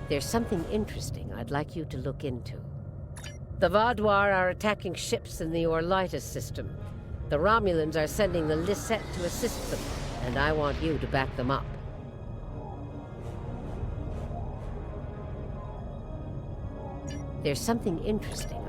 There's something interesting I'd like you to look into. The Vaadwaur are attacking ships in the Orlitis system. The Romulans are sending the Lisette to assist them, and I want you to back them up. There's something interesting.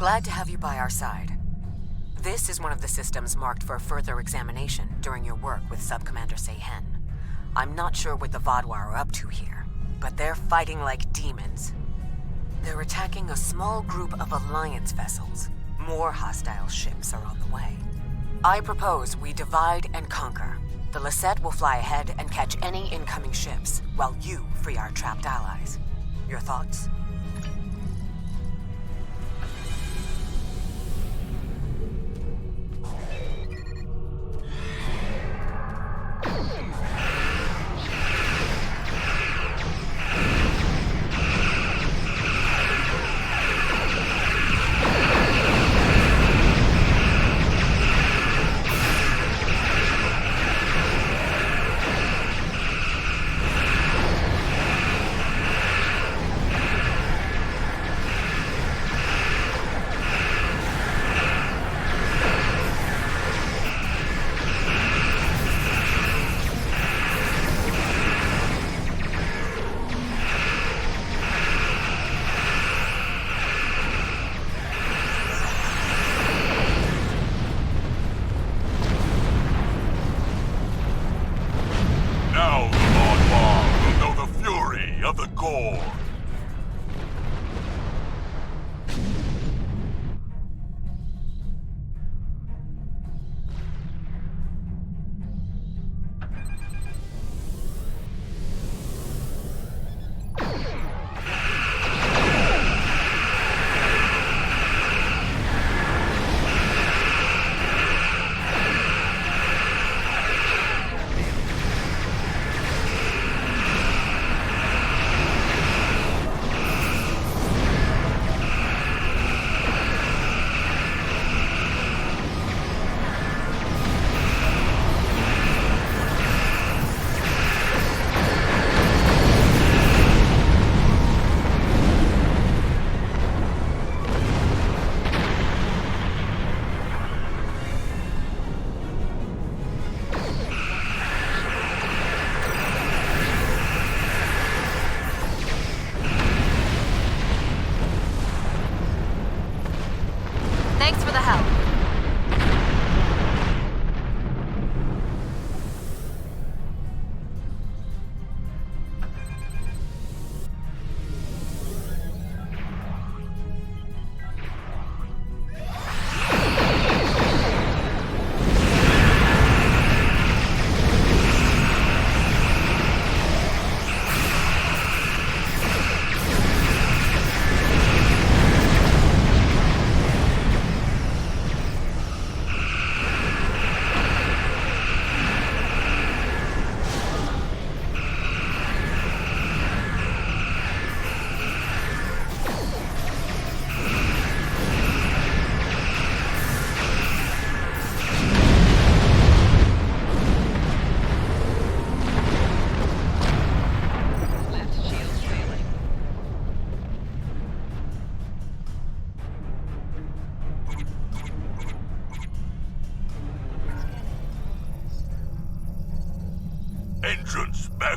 Glad to have you by our side. This is one of the systems marked for further examination during your work with Subcommander Seyhen. I'm not sure what the Vaadwaur are up to here, but they're fighting like demons. They're attacking a small group of Alliance vessels. More hostile ships are on the way. I propose we divide and conquer. The Lisette will fly ahead and catch any incoming ships, while you free our trapped allies. Your thoughts?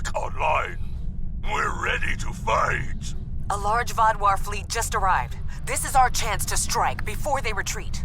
back online. We're ready to fight. A large Vaadwaur fleet just arrived. This is our chance to strike before they retreat.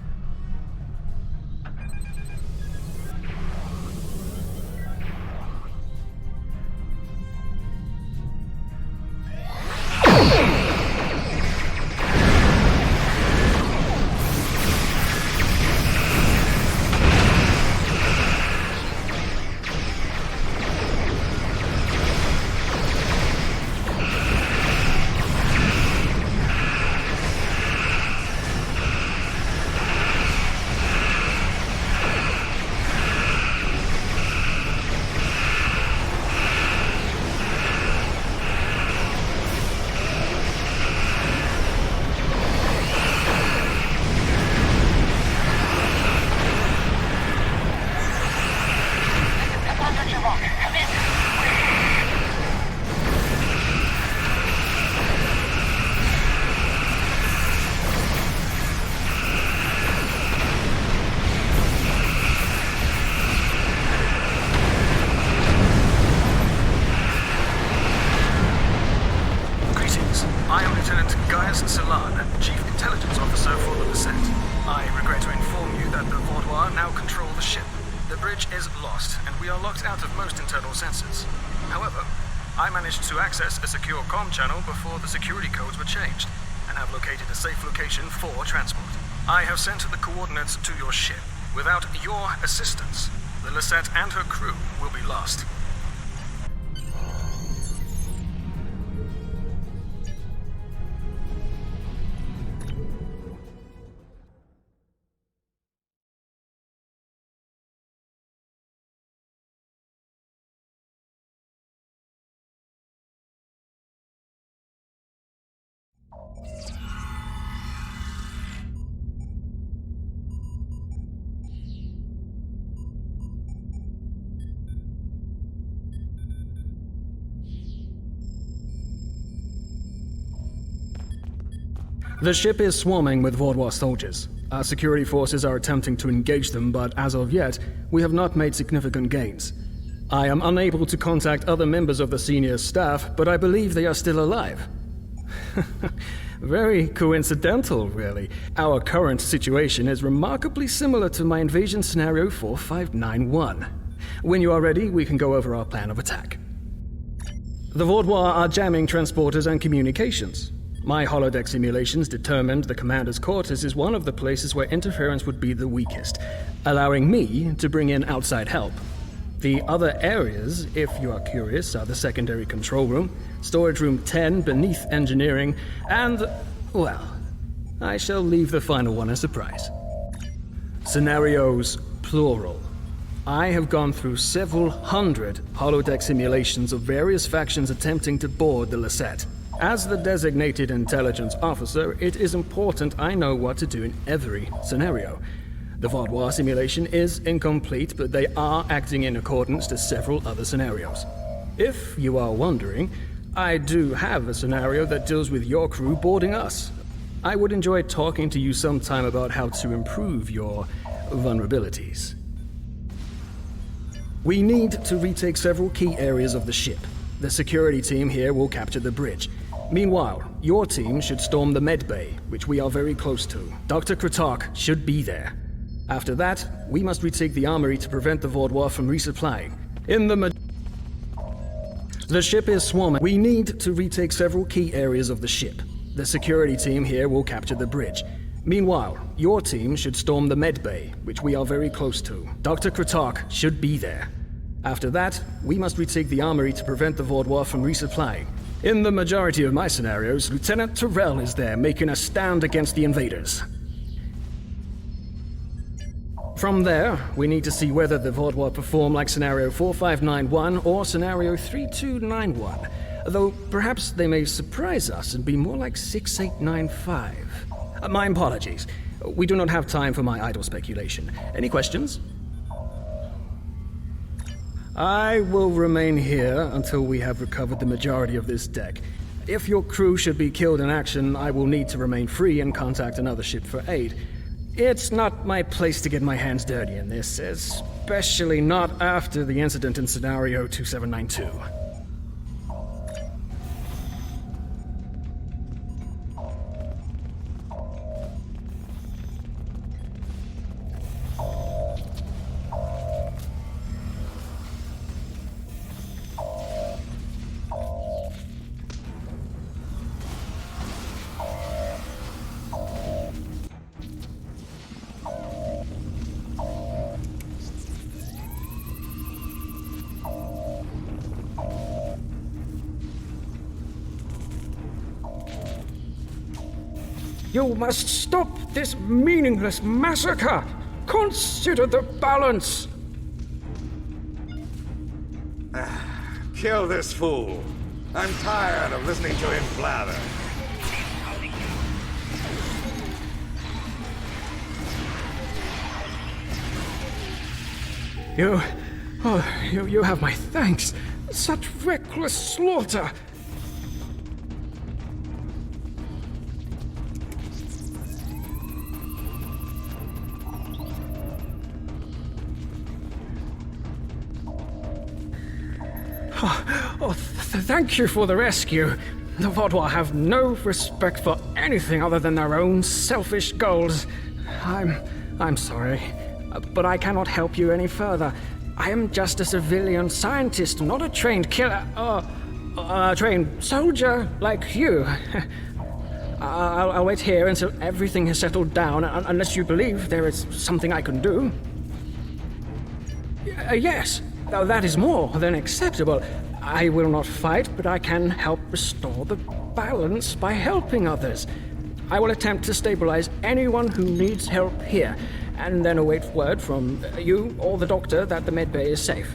To access a secure comm channel before the security codes were changed, and have located a safe location for transport. I have sent the coordinates to your ship. Without your assistance, the Lisette and her crew will be lost. The ship is swarming with Vaadwaur soldiers. Our security forces are attempting to engage them, but as of yet, we have not made significant gains. I am unable to contact other members of the senior staff, but I believe they are still alive. Very coincidental, really. Our current situation is remarkably similar to my invasion scenario 4591. When you are ready, we can go over our plan of attack. The Vaadwaur are jamming transporters and communications. My holodeck simulations determined the commander's quarters is one of the places where interference would be the weakest, allowing me to bring in outside help. The other areas, if you are curious, are the secondary control room, storage room 10 beneath engineering, and, well, I shall leave the final one a surprise. Scenarios, plural. I have gone through several hundred holodeck simulations of various factions attempting to board the Lisette. As the designated intelligence officer, it is important I know what to do in every scenario. The Vaadwaur simulation is incomplete, but they are acting in accordance to several other scenarios. If you are wondering, I do have a scenario that deals with your crew boarding us. I would enjoy talking to you sometime about how to improve your vulnerabilities. We need to retake several key areas of the ship. The security team here will capture the bridge. Meanwhile, your team should storm the med bay, which we are very close to. Dr. Kratok should be there. After that, we must retake the armory to prevent the Vaadwaur from resupplying. The ship is swarming. We need to retake several key areas of the ship. The security team here will capture the bridge. Meanwhile, your team should storm the med bay, which we are very close to. Dr. Kratok should be there. After that, we must retake the armory to prevent the Vaadwaur from resupplying. In the majority of my scenarios, Lieutenant Terrell is there making a stand against the invaders. From there, we need to see whether the Vaadwaur perform like Scenario 4591 or Scenario 3291, though perhaps they may surprise us and be more like 6895. My apologies. We do not have time for my idle speculation. Any questions? I will remain here until we have recovered the majority of this deck. If your crew should be killed in action, I will need to remain free and contact another ship for aid. It's not my place to get my hands dirty in this, especially not after the incident in Scenario 2792. You must stop this meaningless massacre! Consider the balance! Kill this fool! I'm tired of listening to him blather. You have my thanks. Such reckless slaughter! Thank you for the rescue. The Vaadwaur have no respect for anything other than their own selfish goals. I'm sorry, but I cannot help you any further. I am just a civilian scientist, not a trained killer, a trained soldier like you. I'll wait here until everything has settled down, unless you believe there is something I can do. Yes, that is more than acceptable. I will not fight, but I can help restore the balance by helping others. I will attempt to stabilize anyone who needs help here, and then await word from you or the doctor that the medbay is safe.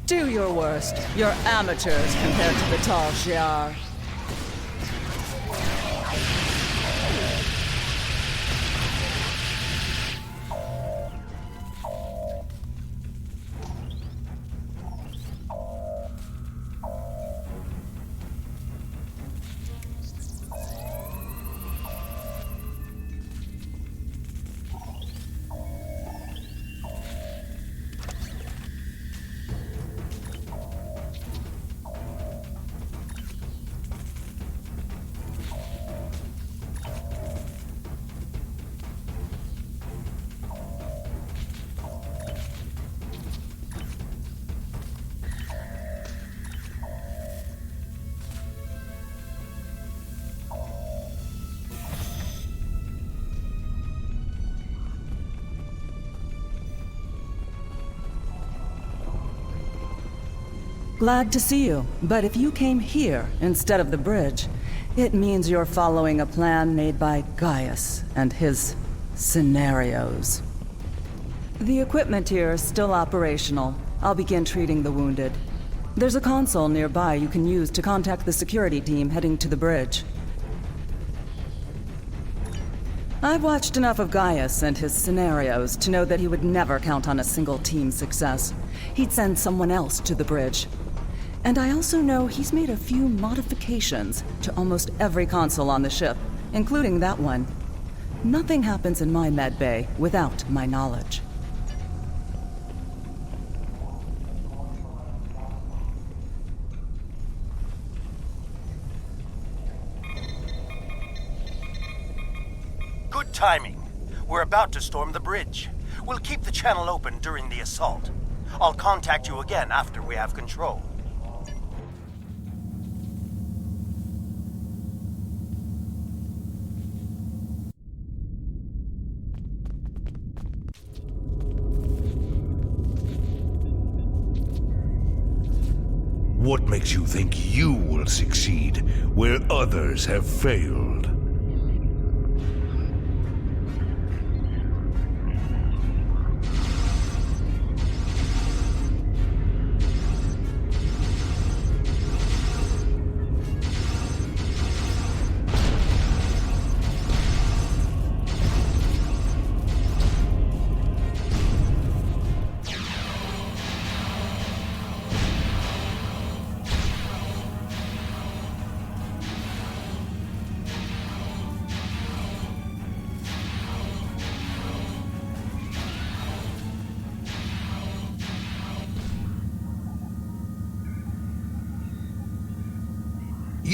Do your worst. You're amateurs compared to the tall Shiar. Glad to see you, but if you came here instead of the bridge, it means you're following a plan made by Gaius and his scenarios. The equipment here is still operational. I'll begin treating the wounded. There's a console nearby you can use to contact the security team heading to the bridge. I've watched enough of Gaius and his scenarios to know that he would never count on a single team's success. He'd send someone else to the bridge. And I also know he's made a few modifications to almost every console on the ship, including that one. Nothing happens in my medbay without my knowledge. Good timing. We're about to storm the bridge. We'll keep the channel open during the assault. I'll contact you again after we have control. What makes you think you will succeed where others have failed?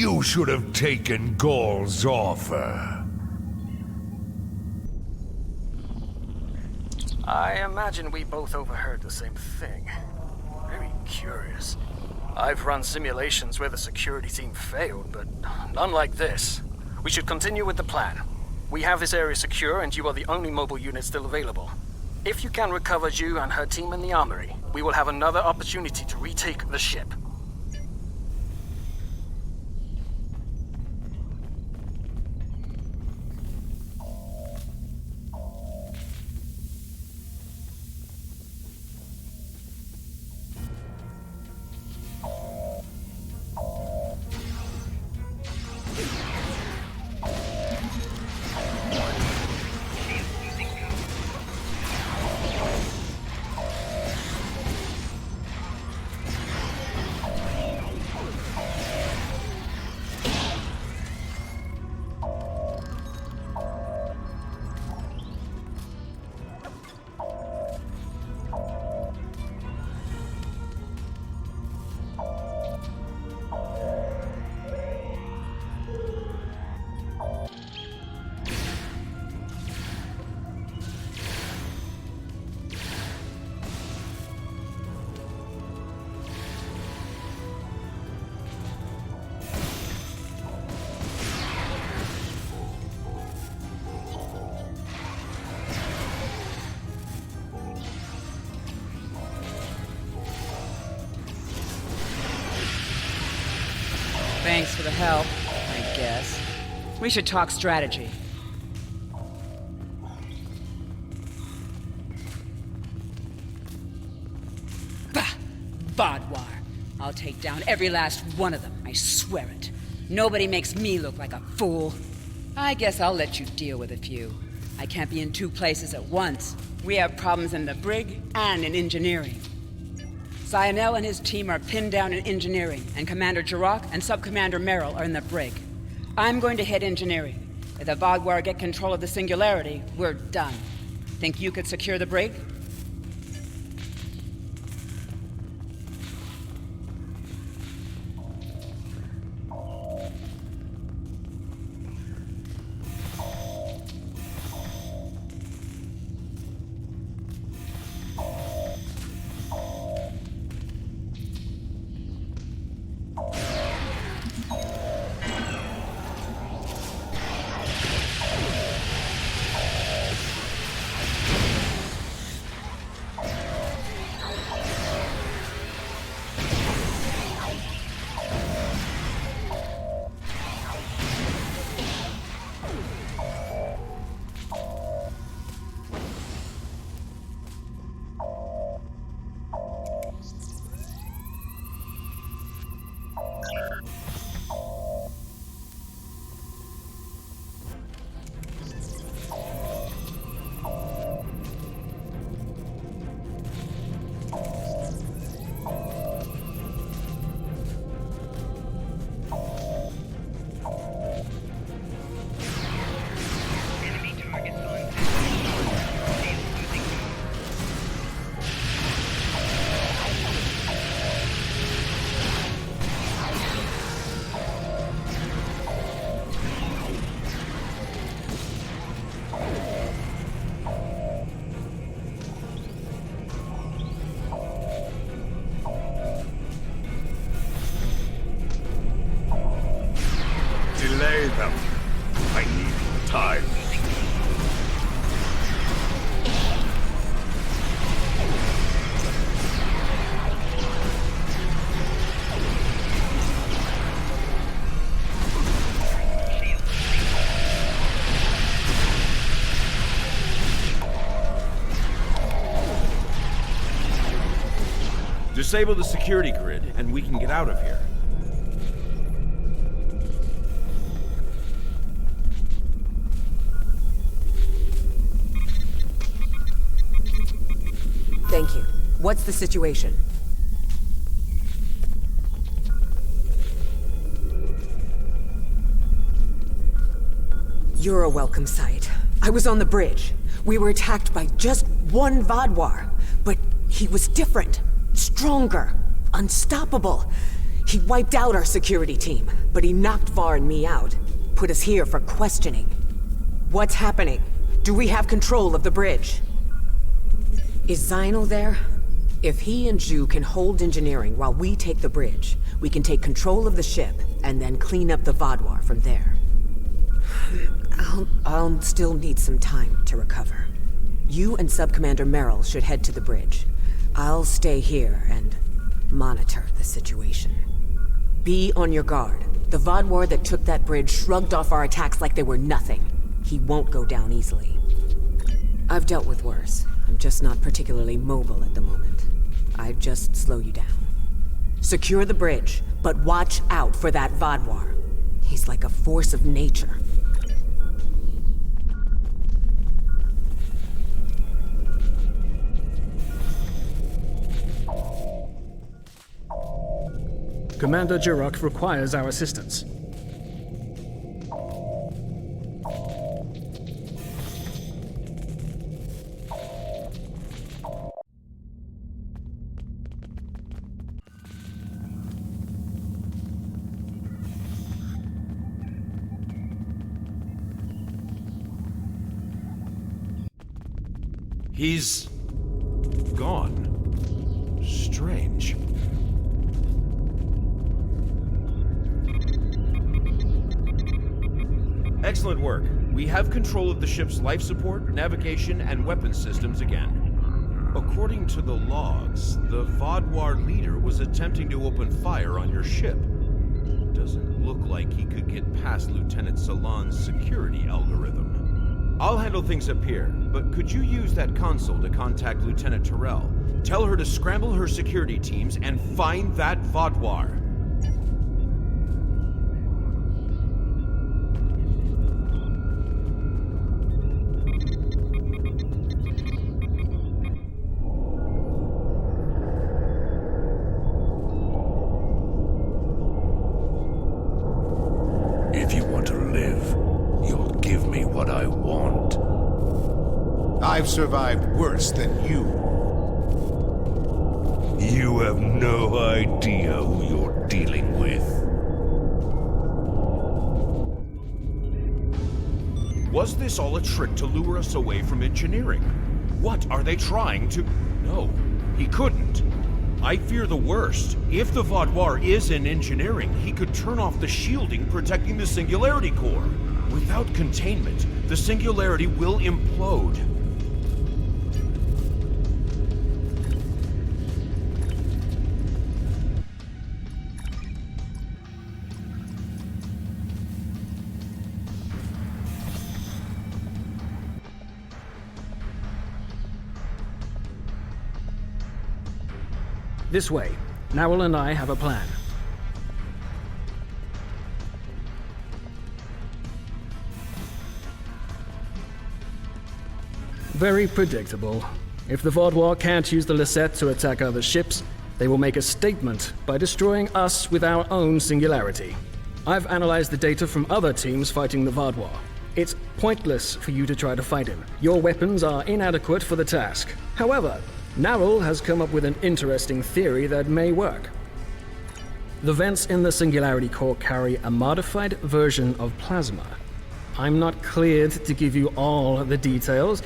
You should have taken Gaul's offer. I imagine we both overheard the same thing. Very curious. I've run simulations where the security team failed, but none like this. We should continue with the plan. We have this area secure, and you are the only mobile unit still available. If you can recover Ju and her team in the armory, we will have another opportunity to retake the ship. Thanks for the help, I guess. We should talk strategy. Bah! Vaadwaur. I'll take down every last one of them, I swear it. Nobody makes me look like a fool. I guess I'll let you deal with a few. I can't be in two places at once. We have problems in the brig and in engineering. Cyanel and his team are pinned down in engineering, and Commander Jirok and Sub-Commander Merrill are in the brig. I'm going to hit engineering. If the Vaadwaur get control of the Singularity, we're done. Think you could secure the brig? Delay them. I need time. Disable the security grid, and we can get out of here. Thank you. What's the situation? You're a welcome sight. I was on the bridge. We were attacked by just one Vaadwaur, but he was different, stronger, unstoppable. He wiped out our security team, but he knocked Var and me out. Put us here for questioning. What's happening? Do we have control of the bridge? Is Zionel there? If he and Zhu can hold engineering while we take the bridge, we can take control of the ship and then clean up the Vaadwaur from there. I'll still need some time to recover. You and Subcommander Merrill should head to the bridge. I'll stay here and monitor the situation. Be on your guard. The Vaadwaur that took that bridge shrugged off our attacks like they were nothing. He won't go down easily. I've dealt with worse. I'm just not particularly mobile at the moment. I'd just slow you down. Secure the bridge, but watch out for that Vaadwaur. He's like a force of nature. Commander Jirok requires our assistance. He's gone. Strange. Excellent work. We have control of the ship's life support, navigation, and weapons systems again. According to the logs, the Vaadwaur leader was attempting to open fire on your ship. Doesn't look like he could get past Lieutenant Salon's security algorithm. I'll handle things up here, but could you use that console to contact Lieutenant Terrell? Tell her to scramble her security teams and find that Vaadwaur. If you want to live, you'll give me what I want. I've survived worse than you. You have no idea who you're dealing with. Was this all a trick to lure us away from engineering? What are they trying to... No, he couldn't. I fear the worst. If the Vaadwaur is in engineering, he could turn off the shielding protecting the Singularity Core. Without containment, the Singularity will implode. This way. Narwhal and I have a plan. Very predictable. If the Vaadwaur can't use the Lisette to attack other ships, they will make a statement by destroying us with our own singularity. I've analyzed the data from other teams fighting the Vaadwaur. It's pointless for you to try to fight him. Your weapons are inadequate for the task. However, Narwhal has come up with an interesting theory that may work. The vents in the Singularity Core carry a modified version of plasma. I'm not cleared to give you all the details,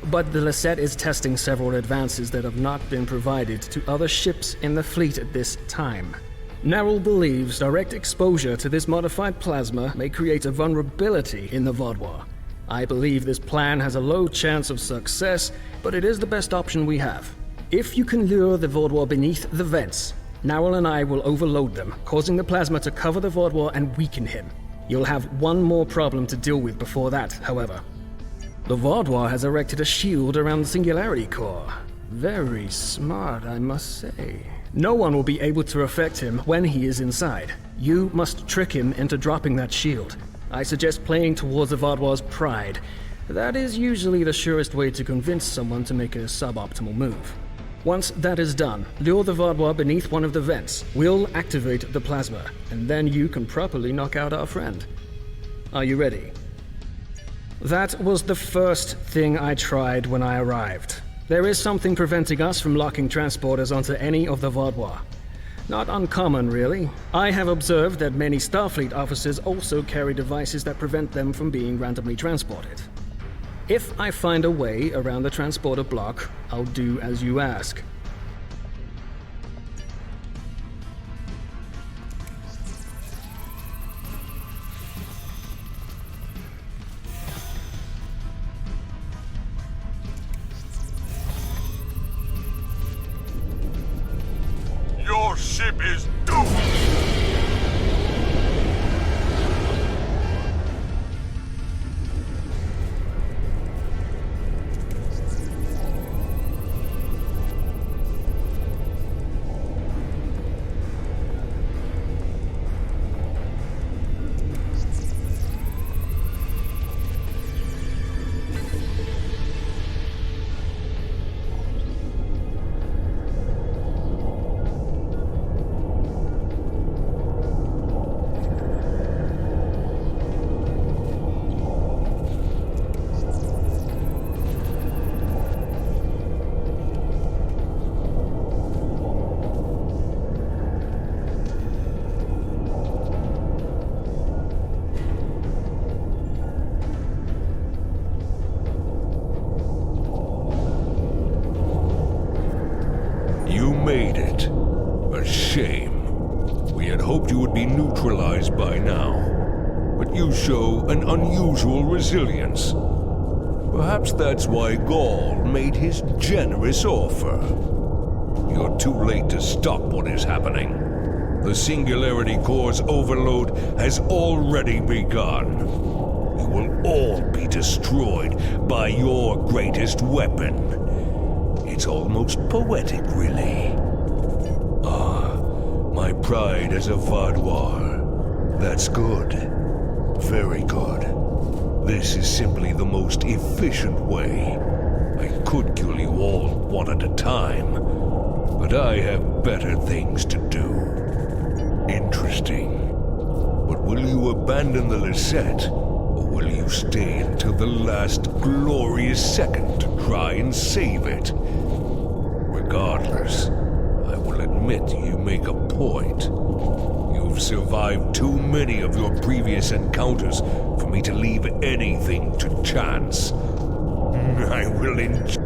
but the Lisette is testing several advances that have not been provided to other ships in the fleet at this time. Narwhal believes direct exposure to this modified plasma may create a vulnerability in the Vaadwaur. I believe this plan has a low chance of success, but it is the best option we have. If you can lure the Vaadwaur beneath the vents, Narwhal and I will overload them, causing the plasma to cover the Vaadwaur and weaken him. You'll have one more problem to deal with before that, however. The Vaadwaur has erected a shield around the Singularity Core. Very smart, I must say. No one will be able to affect him when he is inside. You must trick him into dropping that shield. I suggest playing towards the Vaadwaur's pride. That is usually the surest way to convince someone to make a suboptimal move. Once that is done, lure the Vaadwaur beneath one of the vents. We'll activate the plasma, and then you can properly knock out our friend. Are you ready? That was the first thing I tried when I arrived. There is something preventing us from locking transporters onto any of the Vaadwaur. Not uncommon, really. I have observed that many Starfleet officers also carry devices that prevent them from being randomly transported. If I find a way around the transporter block, I'll do as you ask. Your ship is doomed! You made it. A shame. We had hoped you would be neutralized by now. But you show an unusual resilience. Perhaps that's why Gaul made his generous offer. You're too late to stop what is happening. The Singularity Core's overload has already begun. You will all be destroyed by your greatest weapon. It's almost poetic, really. Ah, my pride as a Vaadwaur. That's good. Very good. This is simply the most efficient way. I could kill you all one at a time, but I have better things to do. Interesting. But will you abandon the Lisette, or will you stay until the last glorious second to try and save it? Regardless, I will admit you make a point. You've survived too many of your previous encounters for me to leave anything to chance. I will enjoy.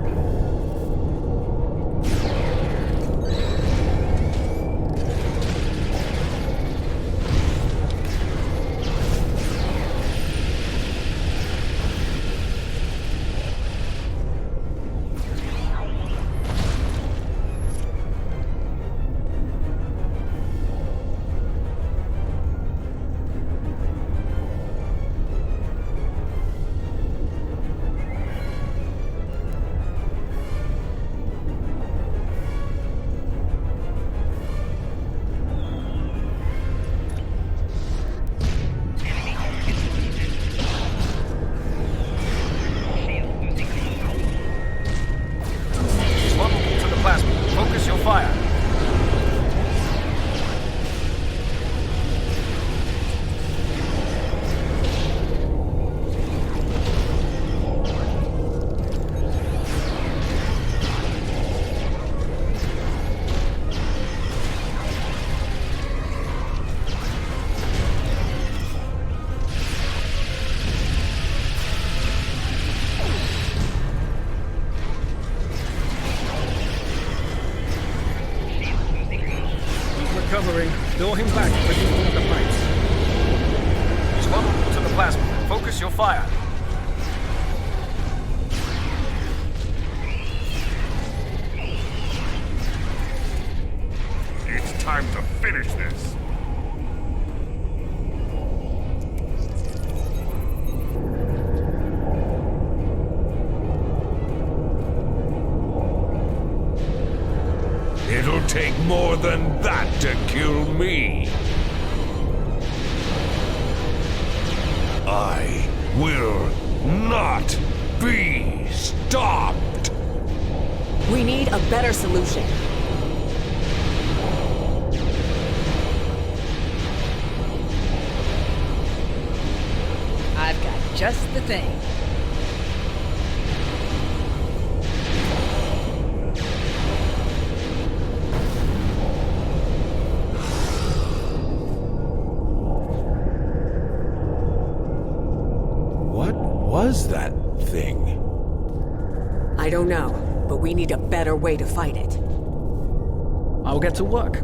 Throw him back, but you hold the pipes. Swaddle to the plasma. Focus your fire. It's time to finish this. It'll take more than that to kill me. I will not be stopped. We need a better solution. I've got just the thing. was that thing? I don't know, but we need a better way to fight it. I'll get to work.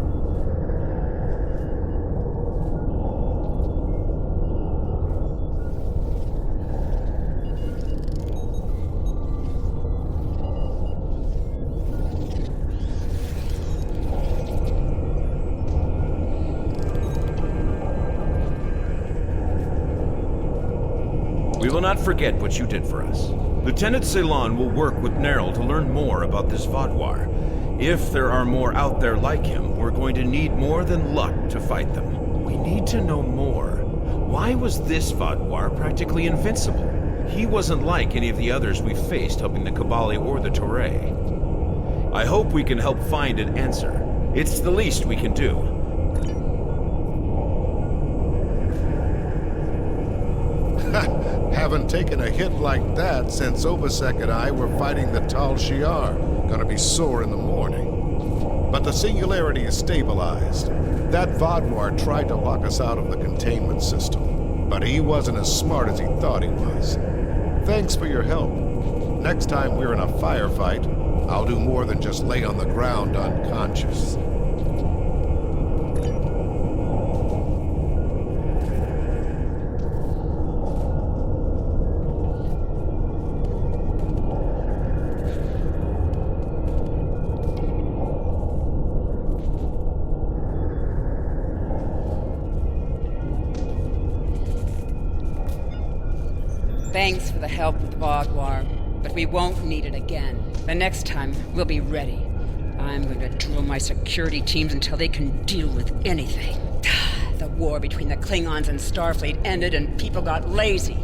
We will not forget what you did for us. Lieutenant Ceylon will work with Nerl to learn more about this Vaadwaur. If there are more out there like him, we're going to need more than luck to fight them. We need to know more. Why was this Vaadwaur practically invincible? He wasn't like any of the others we faced helping the Kabali or the Toray. I hope we can help find an answer. It's the least we can do. Haven't taken a hit like that since Obasek and I were fighting the Tal Shiar. Gonna be sore in the morning. But the singularity is stabilized. That Vaadwaur tried to lock us out of the containment system, but he wasn't as smart as he thought he was. Thanks for your help. Next time we're in a firefight, I'll do more than just lay on the ground unconscious. Thanks for the help with Vaadwaur, but we won't need it again. The next time, we'll be ready. I'm going to drill my security teams until they can deal with anything. The war between the Klingons and Starfleet ended and people got lazy.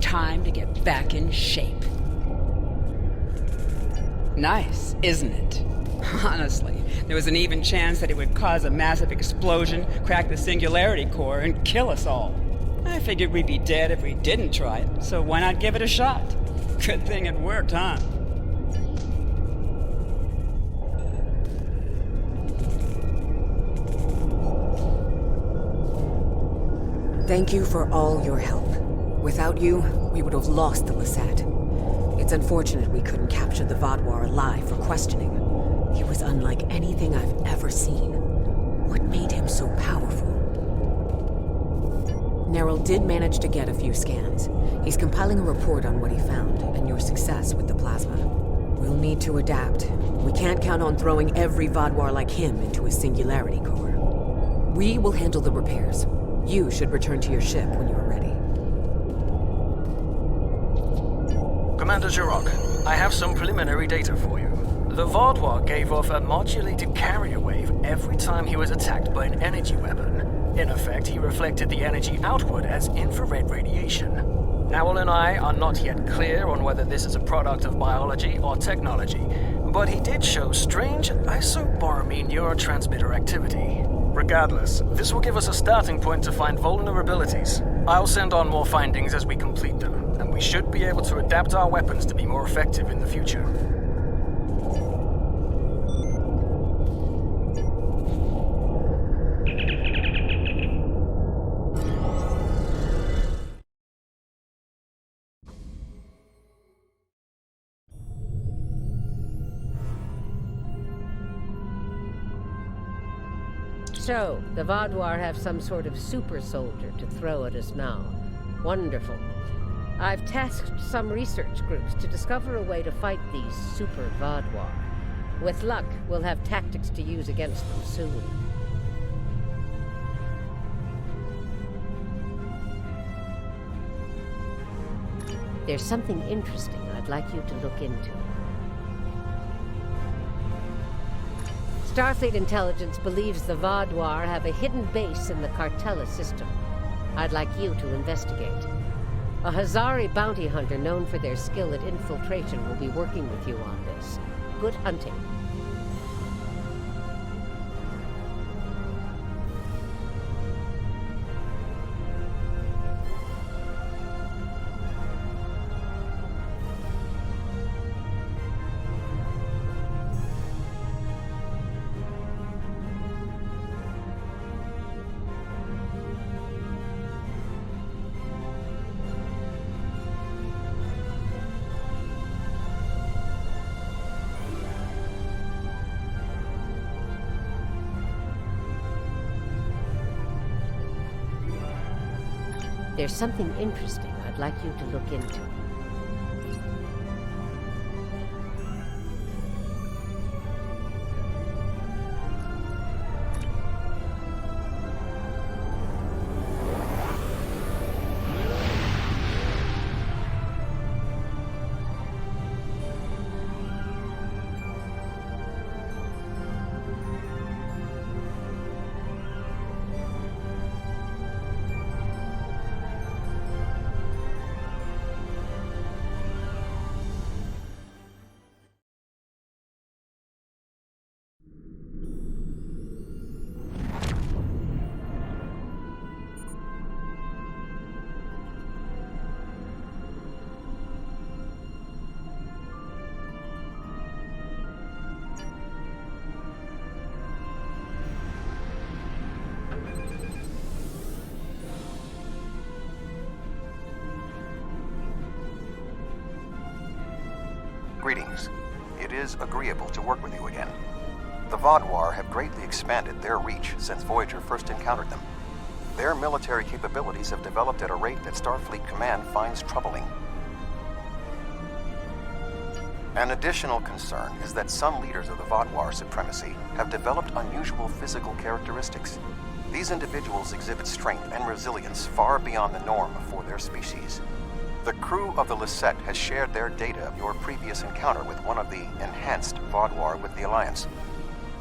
Time to get back in shape. Nice, isn't it? Honestly, there was an even chance that it would cause a massive explosion, crack the singularity core, and kill us all. I figured we'd be dead if we didn't try it, so why not give it a shot? Good thing it worked, huh? Thank you for all your help. Without you, we would have lost the Lisette. It's unfortunate we couldn't capture the Vaadwaur alive for questioning. He was unlike anything I've ever seen. What made him so powerful? Nerl did manage to get a few scans. He's compiling a report on what he found and your success with the plasma. We'll need to adapt. We can't count on throwing every Vaadwaur like him into a singularity core. We will handle the repairs. You should return to your ship when you are ready. Commander Jirok, I have some preliminary data for you. The Vaadwaur gave off a modulated carrier wave every time he was attacked by an energy weapon. In effect, he reflected the energy outward as infrared radiation. Nowell and I are not yet clear on whether this is a product of biology or technology, but he did show strange isoboromine neurotransmitter activity. Regardless, this will give us a starting point to find vulnerabilities. I'll send on more findings as we complete them, and we should be able to adapt our weapons to be more effective in the future. So, the Vaadwaur have some sort of super soldier to throw at us now. Wonderful. I've tasked some research groups to discover a way to fight these super Vaadwaur. With luck, we'll have tactics to use against them soon. There's something interesting I'd like you to look into. Starfleet intelligence believes the Vaadwaur have a hidden base in the Cartella system. I'd like you to investigate. A Hazari bounty hunter known for their skill at infiltration will be working with you on this. Good hunting. There's something interesting I'd like you to look into. Greetings. It is agreeable to work with you again. The Vaadwaur have greatly expanded their reach since Voyager first encountered them. Their military capabilities have developed at a rate that Starfleet Command finds troubling. An additional concern is that some leaders of the Vaadwaur supremacy have developed unusual physical characteristics. These individuals exhibit strength and resilience far beyond the norm for their species. The crew of the Lisette has shared their data of your previous encounter with one of the enhanced Vaadwaur with the Alliance.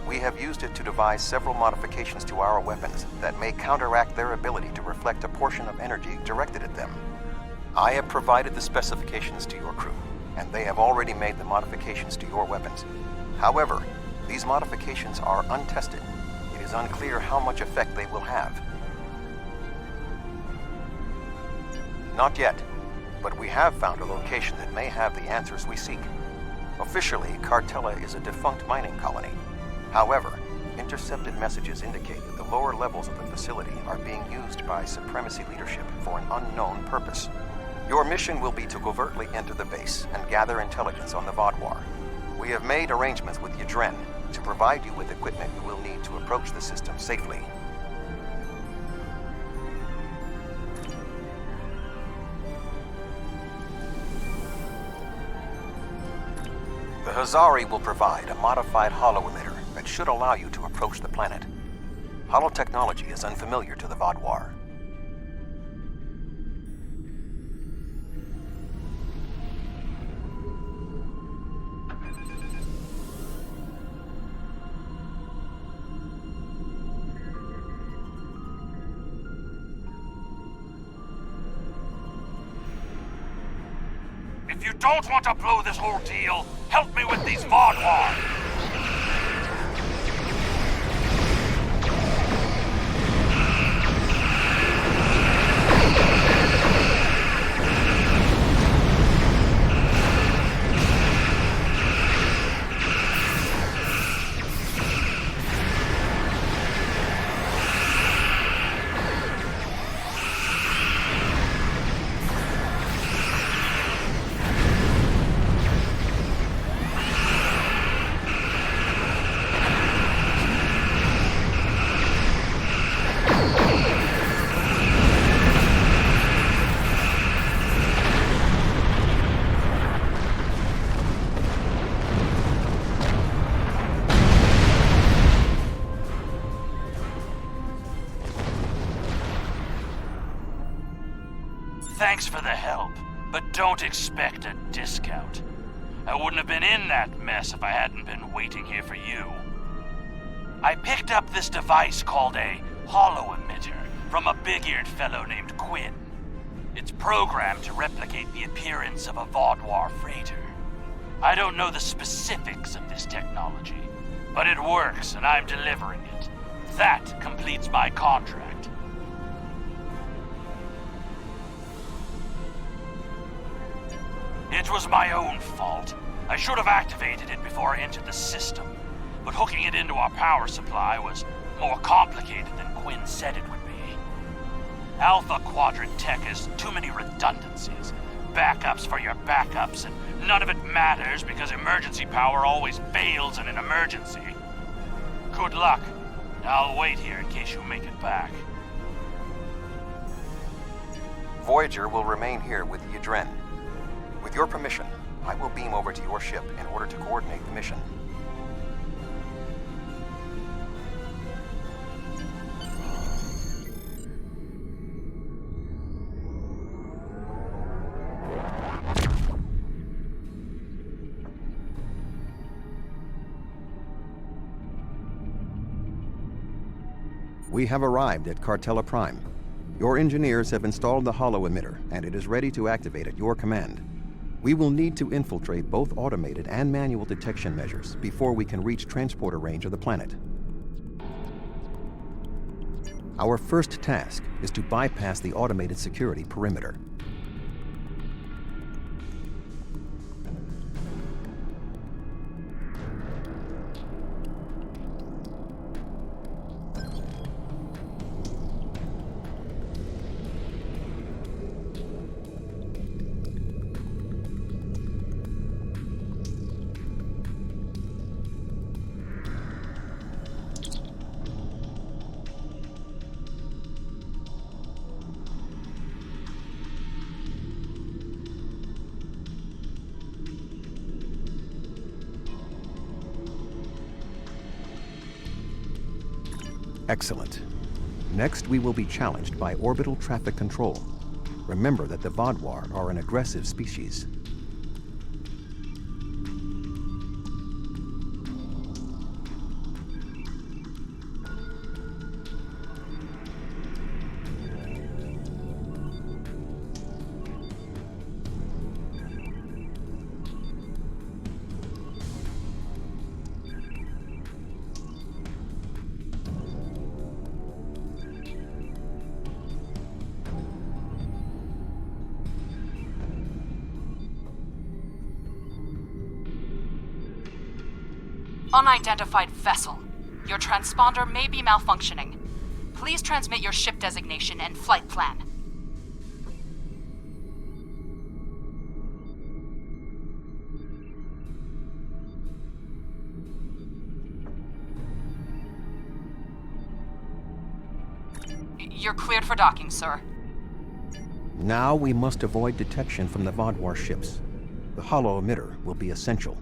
We have used it to devise several modifications to our weapons that may counteract their ability to reflect a portion of energy directed at them. I have provided the specifications to your crew, and they have already made the modifications to your weapons. However, these modifications are untested. It is unclear how much effect they will have. Not yet. But we have found a location that may have the answers we seek. Officially, Cartella is a defunct mining colony. However, intercepted messages indicate that the lower levels of the facility are being used by Supremacy leadership for an unknown purpose. Your mission will be to covertly enter the base and gather intelligence on the Vaadwaur. We have made arrangements with Yadren to provide you with equipment you will need to approach the system safely. The Hazari will provide a modified holo-emitter that should allow you to approach the planet. Holotechnology is unfamiliar to the Vaadwaur. If you don't want to blow this whole deal, help me with these Vaadwaur! Thanks for the help, but don't expect a discount. I wouldn't have been in that mess if I hadn't been waiting here for you. I picked up this device called a holo-emitter from a big-eared fellow named Quinn. It's programmed to replicate the appearance of a Vaadwaur freighter. I don't know the specifics of this technology, but it works and I'm delivering it. That completes my contract. It was my own fault. I should have activated it before I entered the system, but hooking it into our power supply was more complicated than Quinn said it would be. Delta Quadrant tech has too many redundancies, backups for your backups, and none of it matters because emergency power always fails in an emergency. Good luck. I'll wait here in case you make it back. Voyager will remain here with Yadren. With your permission, I will beam over to your ship in order to coordinate the mission. We have arrived at Cartella Prime. Your engineers have installed the holo emitter, and it is ready to activate at your command. We will need to infiltrate both automated and manual detection measures before we can reach transporter range of the planet. Our first task is to bypass the automated security perimeter. Excellent. Next, we will be challenged by orbital traffic control. Remember that the Vaadwaur are an aggressive species. Unidentified vessel. Your transponder may be malfunctioning. Please transmit your ship designation and flight plan. You're cleared for docking, sir. Now we must avoid detection from the Vaadwaur ships. The holo emitter will be essential.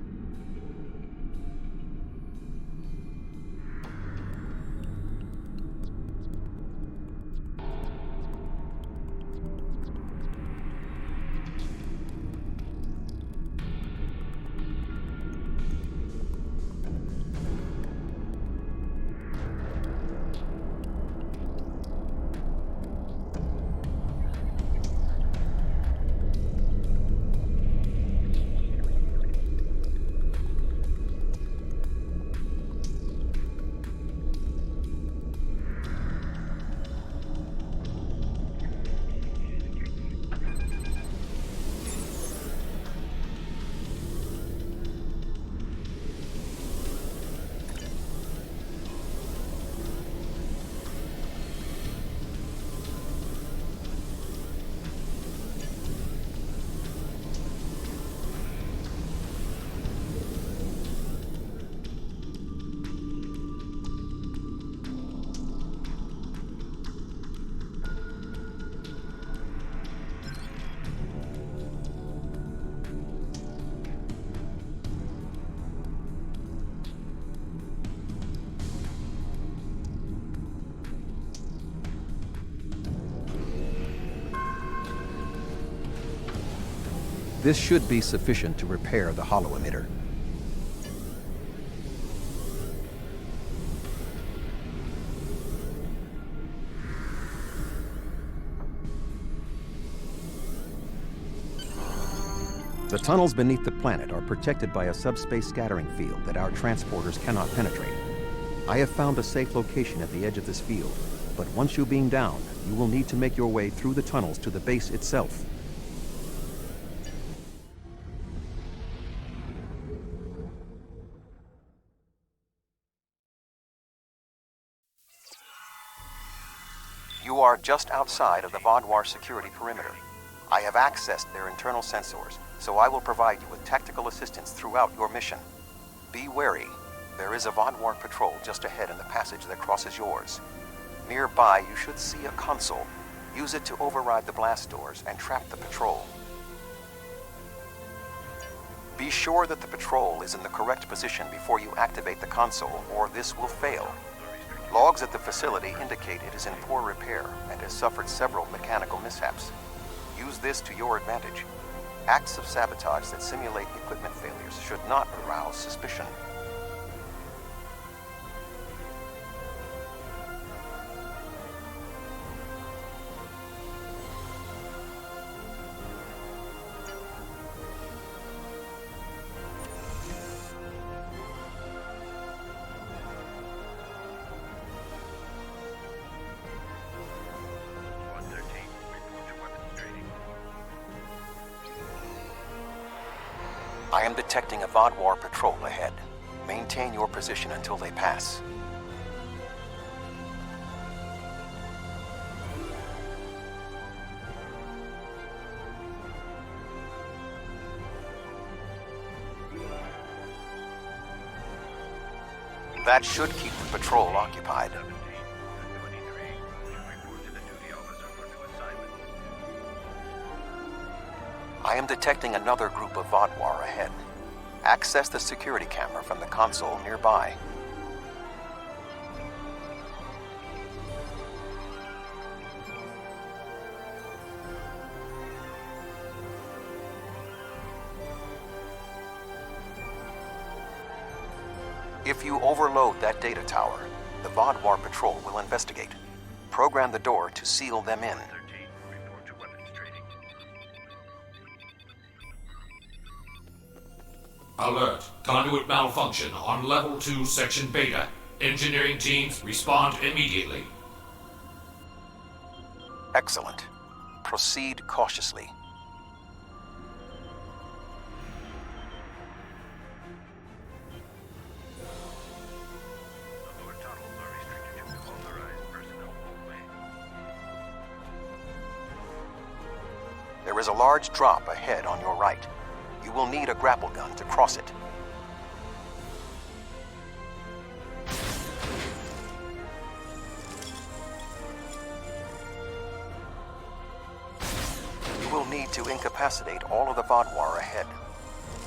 This should be sufficient to repair the holo emitter. The tunnels beneath the planet are protected by a subspace scattering field that our transporters cannot penetrate. I have found a safe location at the edge of this field, but once you beam down, you will need to make your way through the tunnels to the base itself. You are just outside of the Vaadwaur security perimeter. I have accessed their internal sensors, so I will provide you with tactical assistance throughout your mission. Be wary. There is a Vaadwaur patrol just ahead in the passage that crosses yours. Nearby, you should see a console. Use it to override the blast doors and trap the patrol. Be sure that the patrol is in the correct position before you activate the console, or this will fail. Logs at the facility indicate it is in poor repair and has suffered several mechanical mishaps. Use this to your advantage. Acts of sabotage that simulate equipment failures should not arouse suspicion. I am detecting a Vaadwaur patrol ahead. Maintain your position until they pass. That should keep the patrol occupied. I am detecting another group of Vaadwaur ahead. Access the security camera from the console nearby. If you overload that data tower, the Vaadwaur patrol will investigate. Program the door to seal them in. Alert. Conduit malfunction on Level 2, Section Beta. Engineering teams, respond immediately. Excellent. Proceed cautiously. There is a large drop ahead on your right. You will need a grapple gun to cross it. You will need to incapacitate all of the Vaadwaur ahead.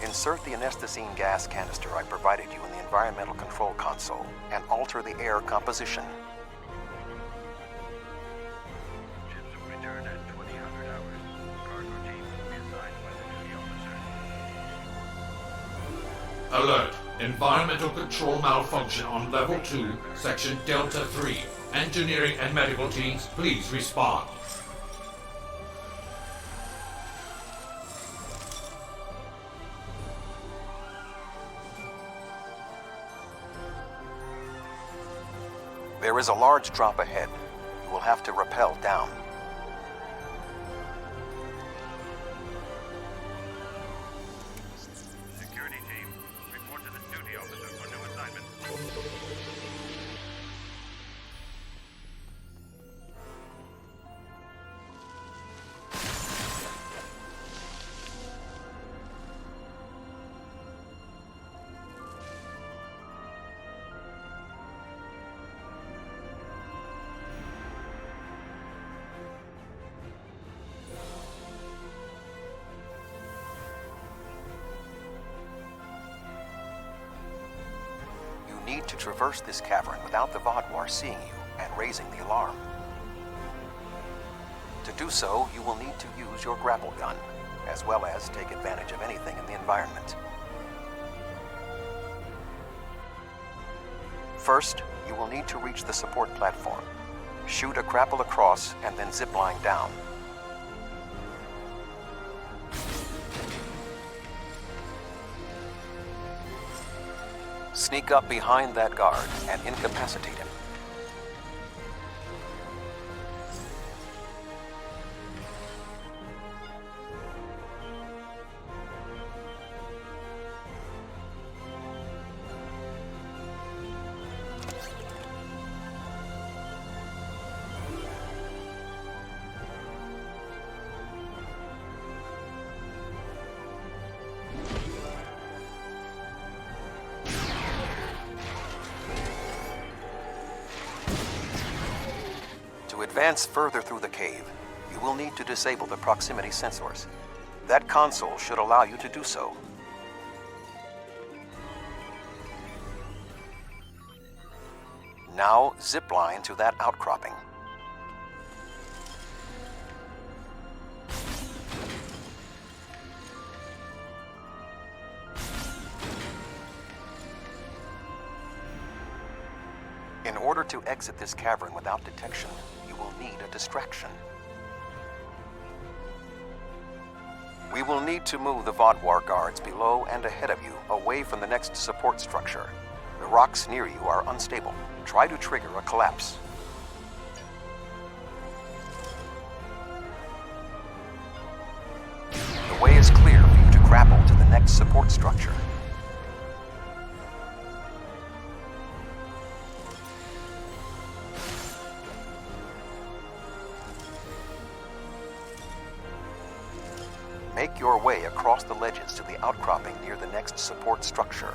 Insert the anesthetizine gas canister I provided you in the environmental control console and alter the air composition. Alert. Environmental control malfunction on Level 2, Section Delta 3. Engineering and medical teams, please respond. There is a large drop ahead. You will have to rappel down. Need to traverse this cavern without the Vaadwaur seeing you and raising the alarm. To do so, you will need to use your grapple gun, as well as take advantage of anything in the environment. First, you will need to reach the support platform. Shoot a grapple across and then zipline down. Sneak up behind that guard and incapacitate him. advance further through the cave, you will need to disable the proximity sensors. That console should allow you to do so. Now, zip line to that outcropping. In order to exit this cavern without detection, you will need a distraction. We will need to move the Vaadwaur guards below and ahead of you, away from the next support structure. The rocks near you are unstable. Try to trigger a collapse. The way is clear for you to grapple to the next support structure. Make your way across the ledges to the outcropping near the next support structure.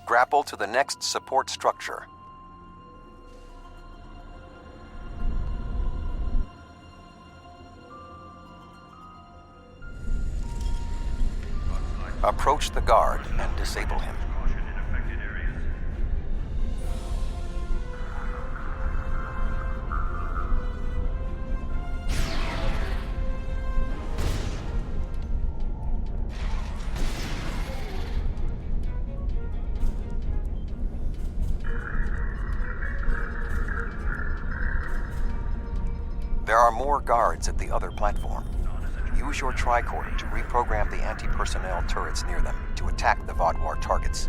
Grapple to the next support structure. Approach the guard and disable him. There are more guards at the other platform. Use your tricorder to reprogram the anti-personnel turrets near them to attack the Vaadwaur targets.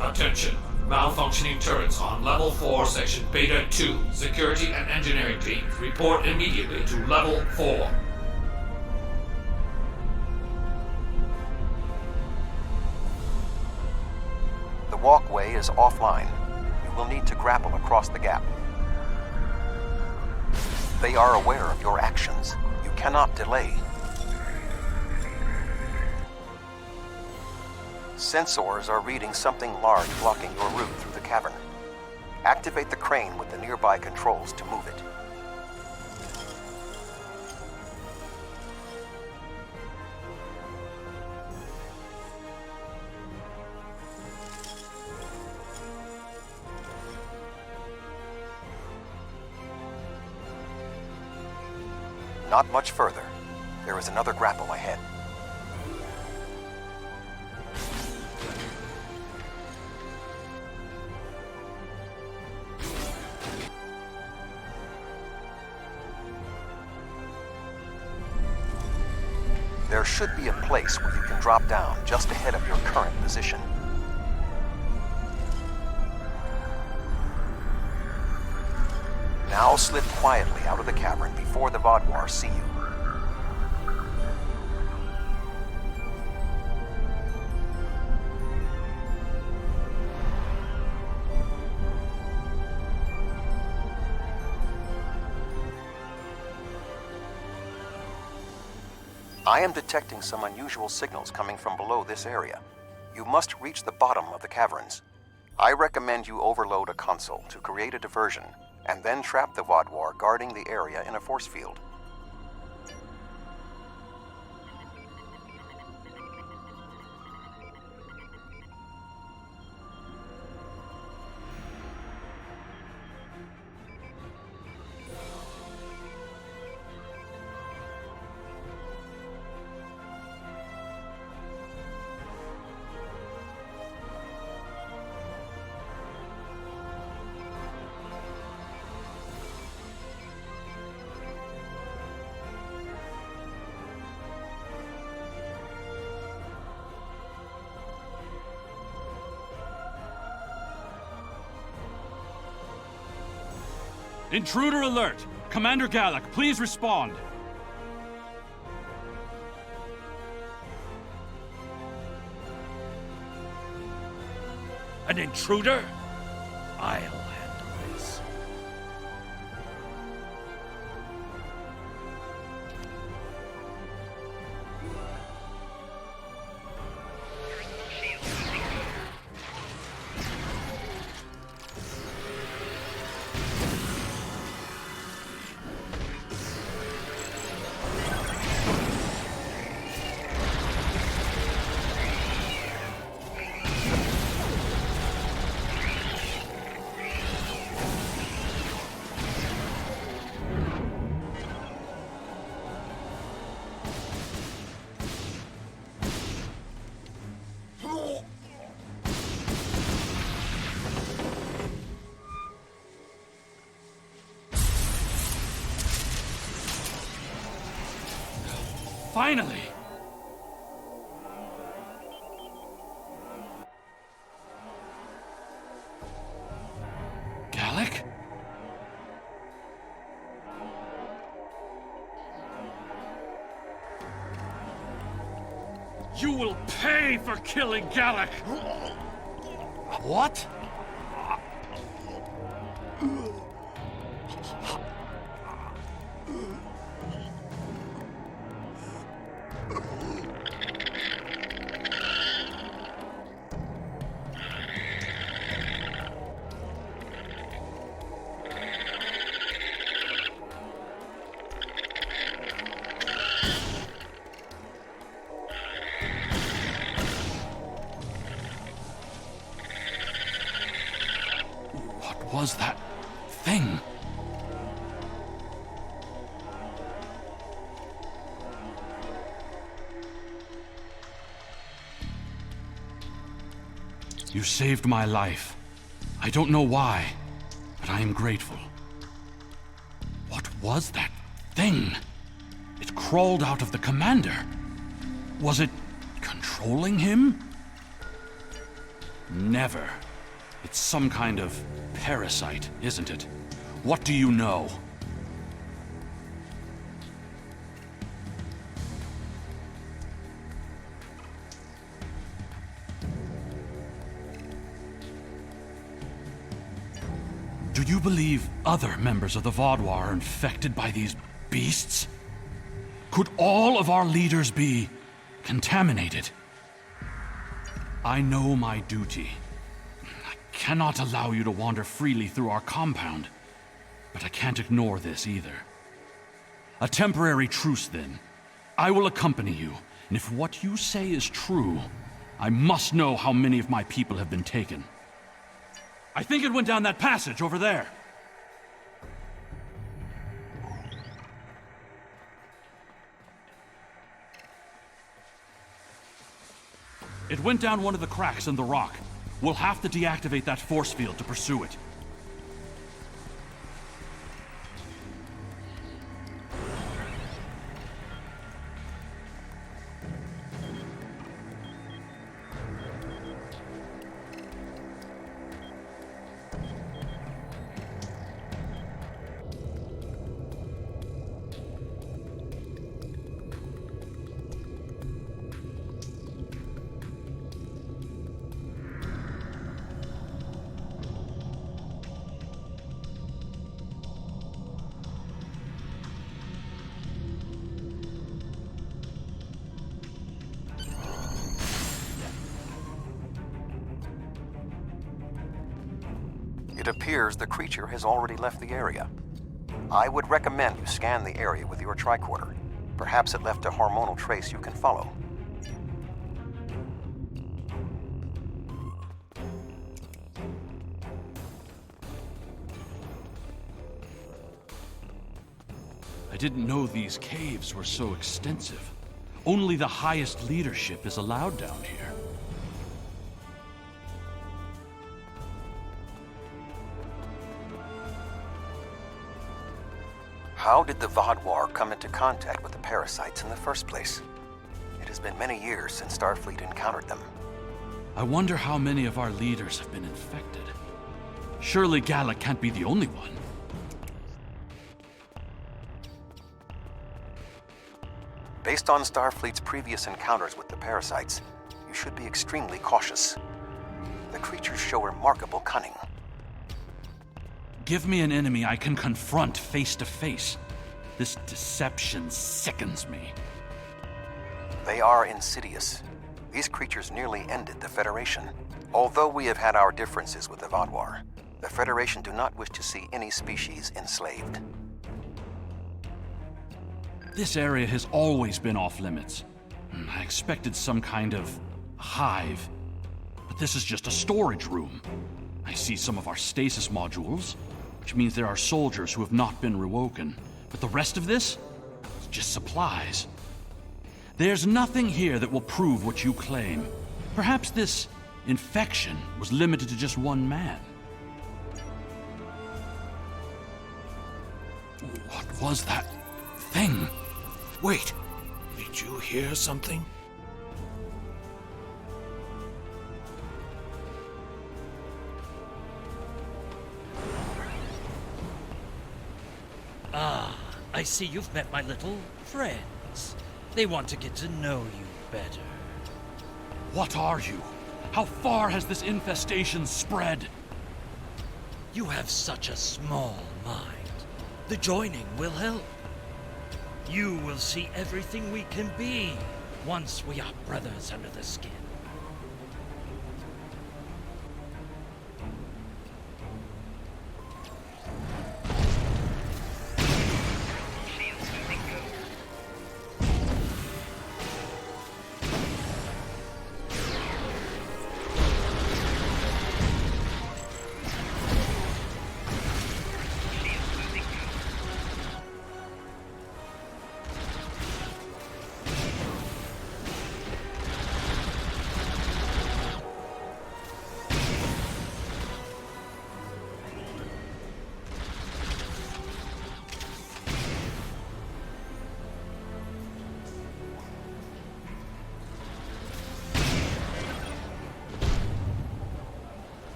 Attention. Malfunctioning turrets on Level 4, Section Beta 2. Security and engineering teams, report immediately to Level 4. The walkway is offline. You will need to grapple across the gap. They are aware of your actions. You cannot delay. Sensors are reading something large blocking your route through the cavern. Activate the crane with the nearby controls to move it. Not much further. There is another grapple ahead. There should be a place where you can drop down just ahead of your current position. Now slip quietly out of the cavern before the Vaadwaur see you. I am detecting some unusual signals coming from below this area. You must reach the bottom of the caverns. I recommend you overload a console to create a diversion, and then trap the Vaadwaur guarding the area in a force field. Intruder alert! Commander Gallic, please respond! An intruder? I'll handle this. Finally! Gallic? You will pay for killing Gallic! What? What was that thing? You saved my life. I don't know why, but I am grateful. What was that thing? It crawled out of the commander. Was it controlling him? Never. It's some kind of parasite, isn't it? What do you know? Do you believe other members of the Vaadwaur are infected by these beasts? Could all of our leaders be contaminated? I know my duty. I cannot allow you to wander freely through our compound, but I can't ignore this either. A temporary truce, then. I will accompany you, and if what you say is true, I must know how many of my people have been taken. I think it went down that passage over there. It went down one of the cracks in the rock. We'll have to deactivate that force field to pursue it. It appears the creature has already left the area. I would recommend you scan the area with your tricorder. Perhaps it left a hormonal trace you can follow. I didn't know these caves were so extensive. Only the highest leadership is allowed down here. How did the Vaadwaur come into contact with the parasites in the first place? It has been many years since Starfleet encountered them. I wonder how many of our leaders have been infected. Surely Gallic can't be the only one. Based on Starfleet's previous encounters with the parasites, you should be extremely cautious. The creatures show remarkable cunning. Give me an enemy I can confront face to face. This deception sickens me. They are insidious. These creatures nearly ended the Federation. Although we have had our differences with the Vaadwaur, the Federation do not wish to see any species enslaved. This area has always been off limits. I expected some kind of hive, but this is just a storage room. I see some of our stasis modules, which means there are soldiers who have not been rewoken. But the rest of this is just supplies. There's nothing here that will prove what you claim. Perhaps this infection was limited to just one man. What was that thing? Wait, did you hear something? Ah, I see you've met my little friends. They want to get to know you better. What are you? How far has this infestation spread? You have such a small mind. The joining will help. You will see everything we can be once we are brothers under the skin.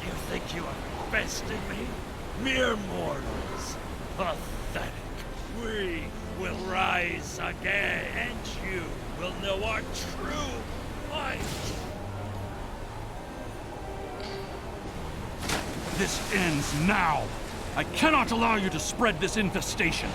You think you are besting me? Mere mortals. Pathetic. We will rise again, and you will know our true might. This ends now. I cannot allow you to spread this infestation.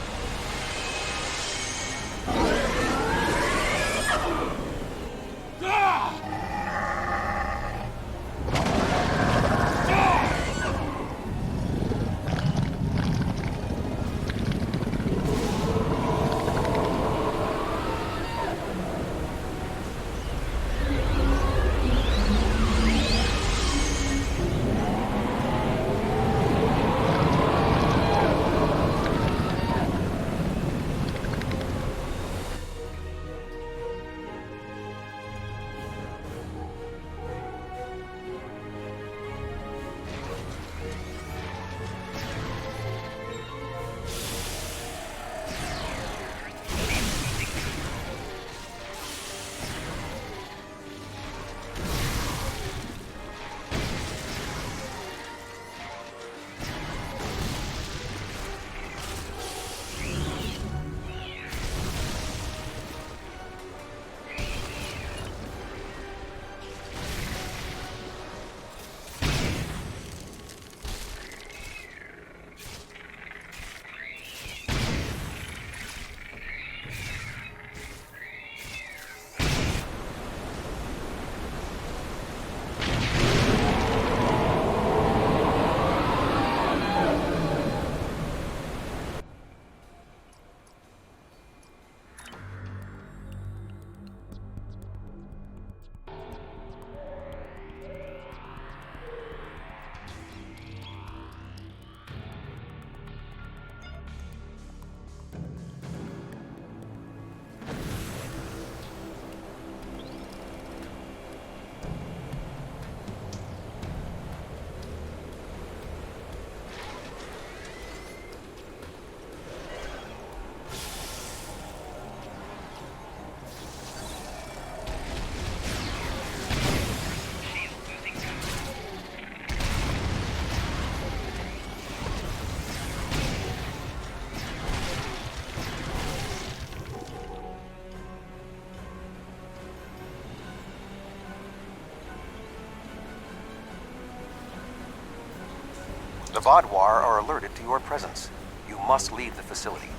The Vaadwaur are alerted to your presence. You must leave the facility.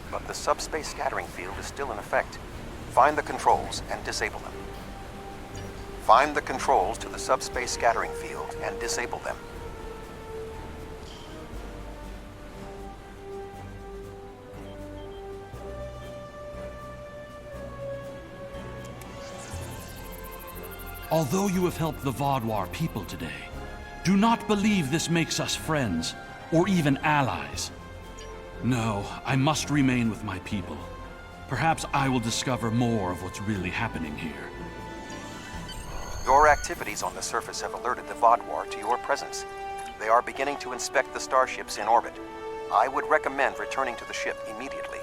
But the subspace scattering field is still in effect. Find the controls and disable them. Find the controls to the subspace scattering field and disable them. Although you have helped the Vaadwaur people today, do not believe this makes us friends, or even allies. No, I must remain with my people. Perhaps I will discover more of what's really happening here. Your activities on the surface have alerted the Vaadwaur to your presence. They are beginning to inspect the starships in orbit. I would recommend returning to the ship immediately.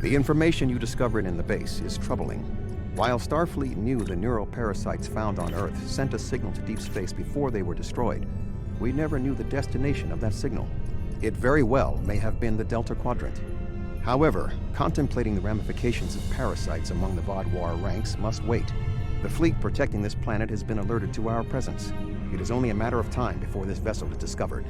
The information you discovered in the base is troubling. While Starfleet knew the neural parasites found on Earth sent a signal to deep space before they were destroyed, we never knew the destination of that signal. It very well may have been the Delta Quadrant. However, contemplating the ramifications of parasites among the Vaadwaur ranks must wait. The fleet protecting this planet has been alerted to our presence. It is only a matter of time before this vessel is discovered.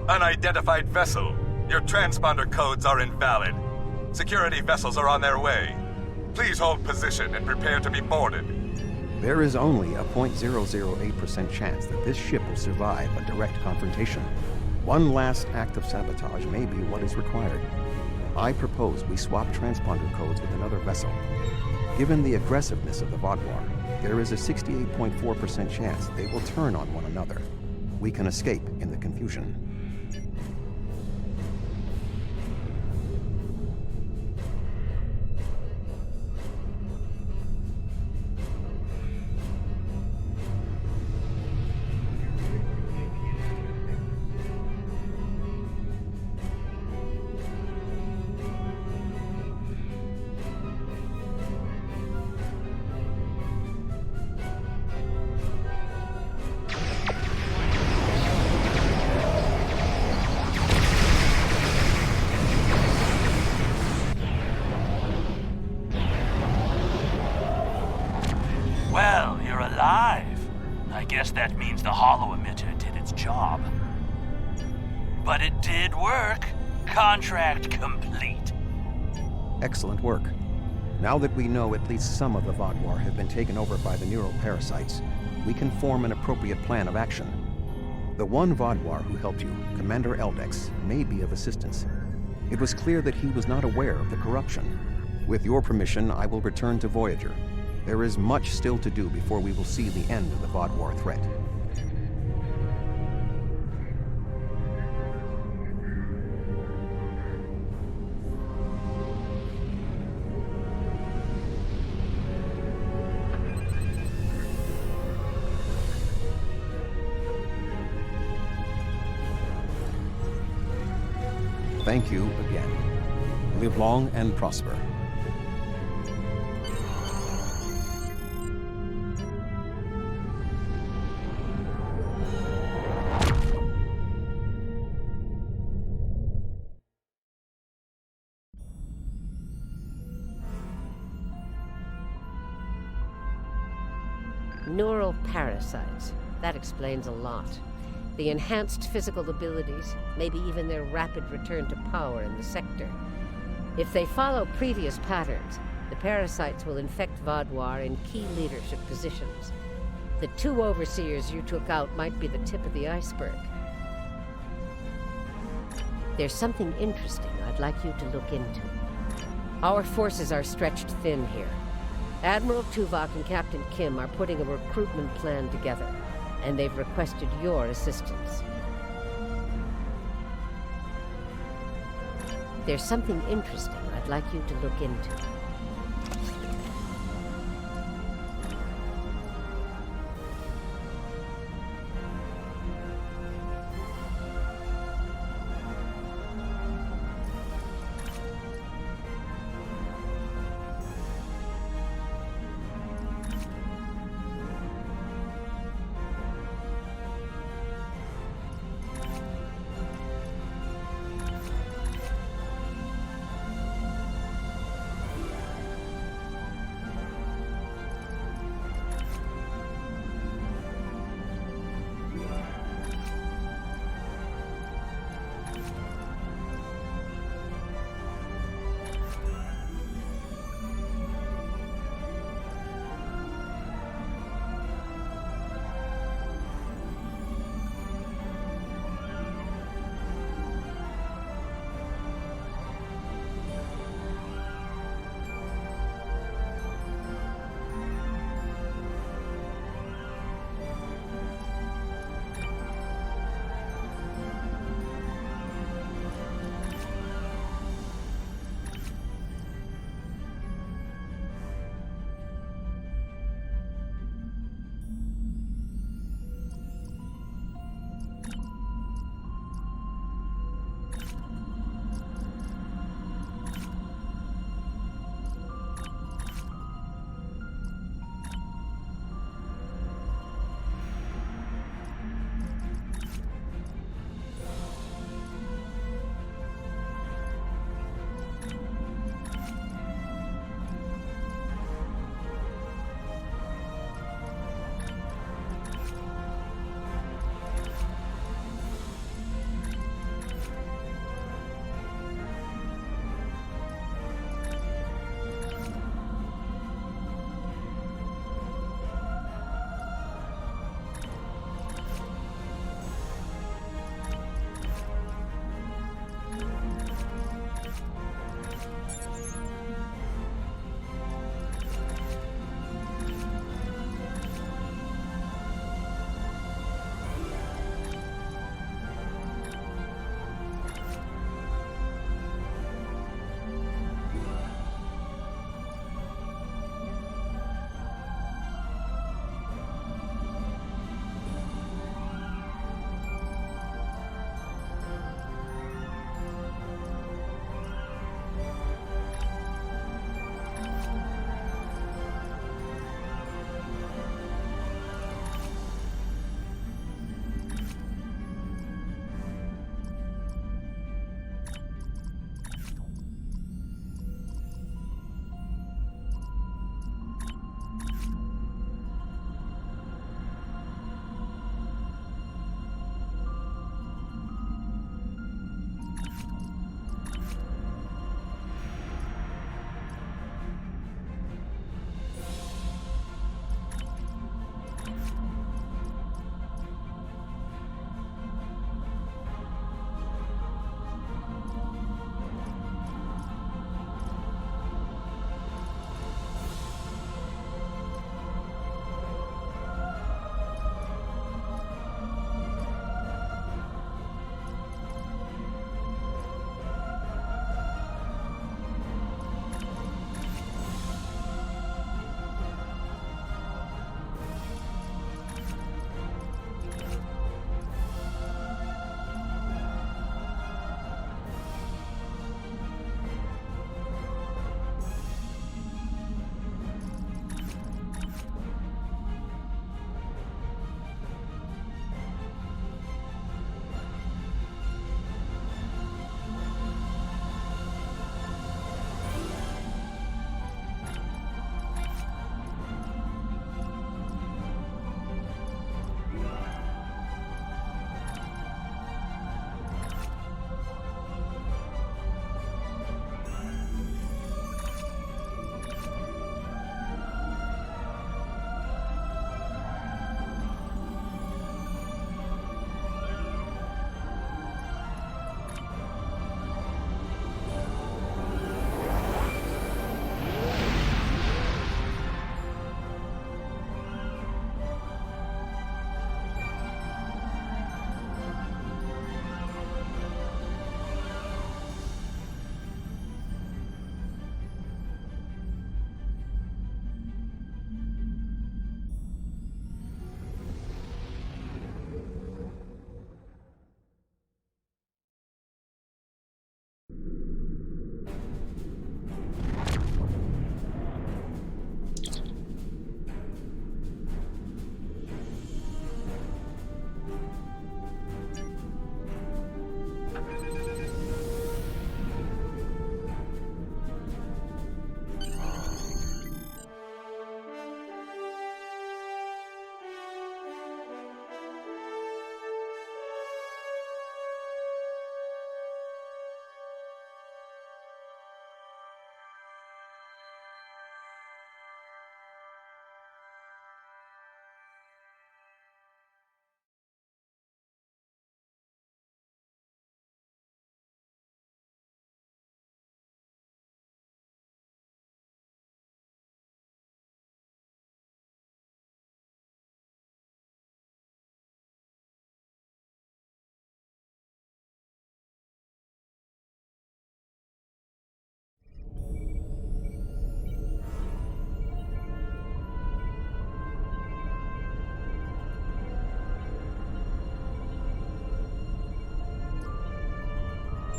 Unidentified vessel. Your transponder codes are invalid. Security vessels are on their way. Please hold position and prepare to be boarded. There is only a 0.008% chance that this ship will survive a direct confrontation. One last act of sabotage may be what is required. I propose we swap transponder codes with another vessel. Given the aggressiveness of the Vaadwaur, there is a 68.4% chance they will turn on one another. We can escape in the confusion. Well, you're alive. I guess that means the holo emitter did its job. But it did work. Contract complete. Excellent work. Now that we know at least some of the Vaadwaur have been taken over by the neural parasites, we can form an appropriate plan of action. The one Vaadwaur who helped you, Commander Eldex, may be of assistance. It was clear that he was not aware of the corruption. With your permission, I will return to Voyager. There is much still to do before we will see the end of the Vaadwaur threat. Thank you again. Live long and prosper. Neural parasites. That explains a lot. The enhanced physical abilities, maybe even their rapid return to power in the sector. If they follow previous patterns, the parasites will infect Vaadwaur in key leadership positions. The 2 overseers you took out might be the tip of the iceberg. There's something interesting I'd like you to look into. Our forces are stretched thin here. Admiral Tuvok and Captain Kim are putting a recruitment plan together, and they've requested your assistance. There's something interesting I'd like you to look into.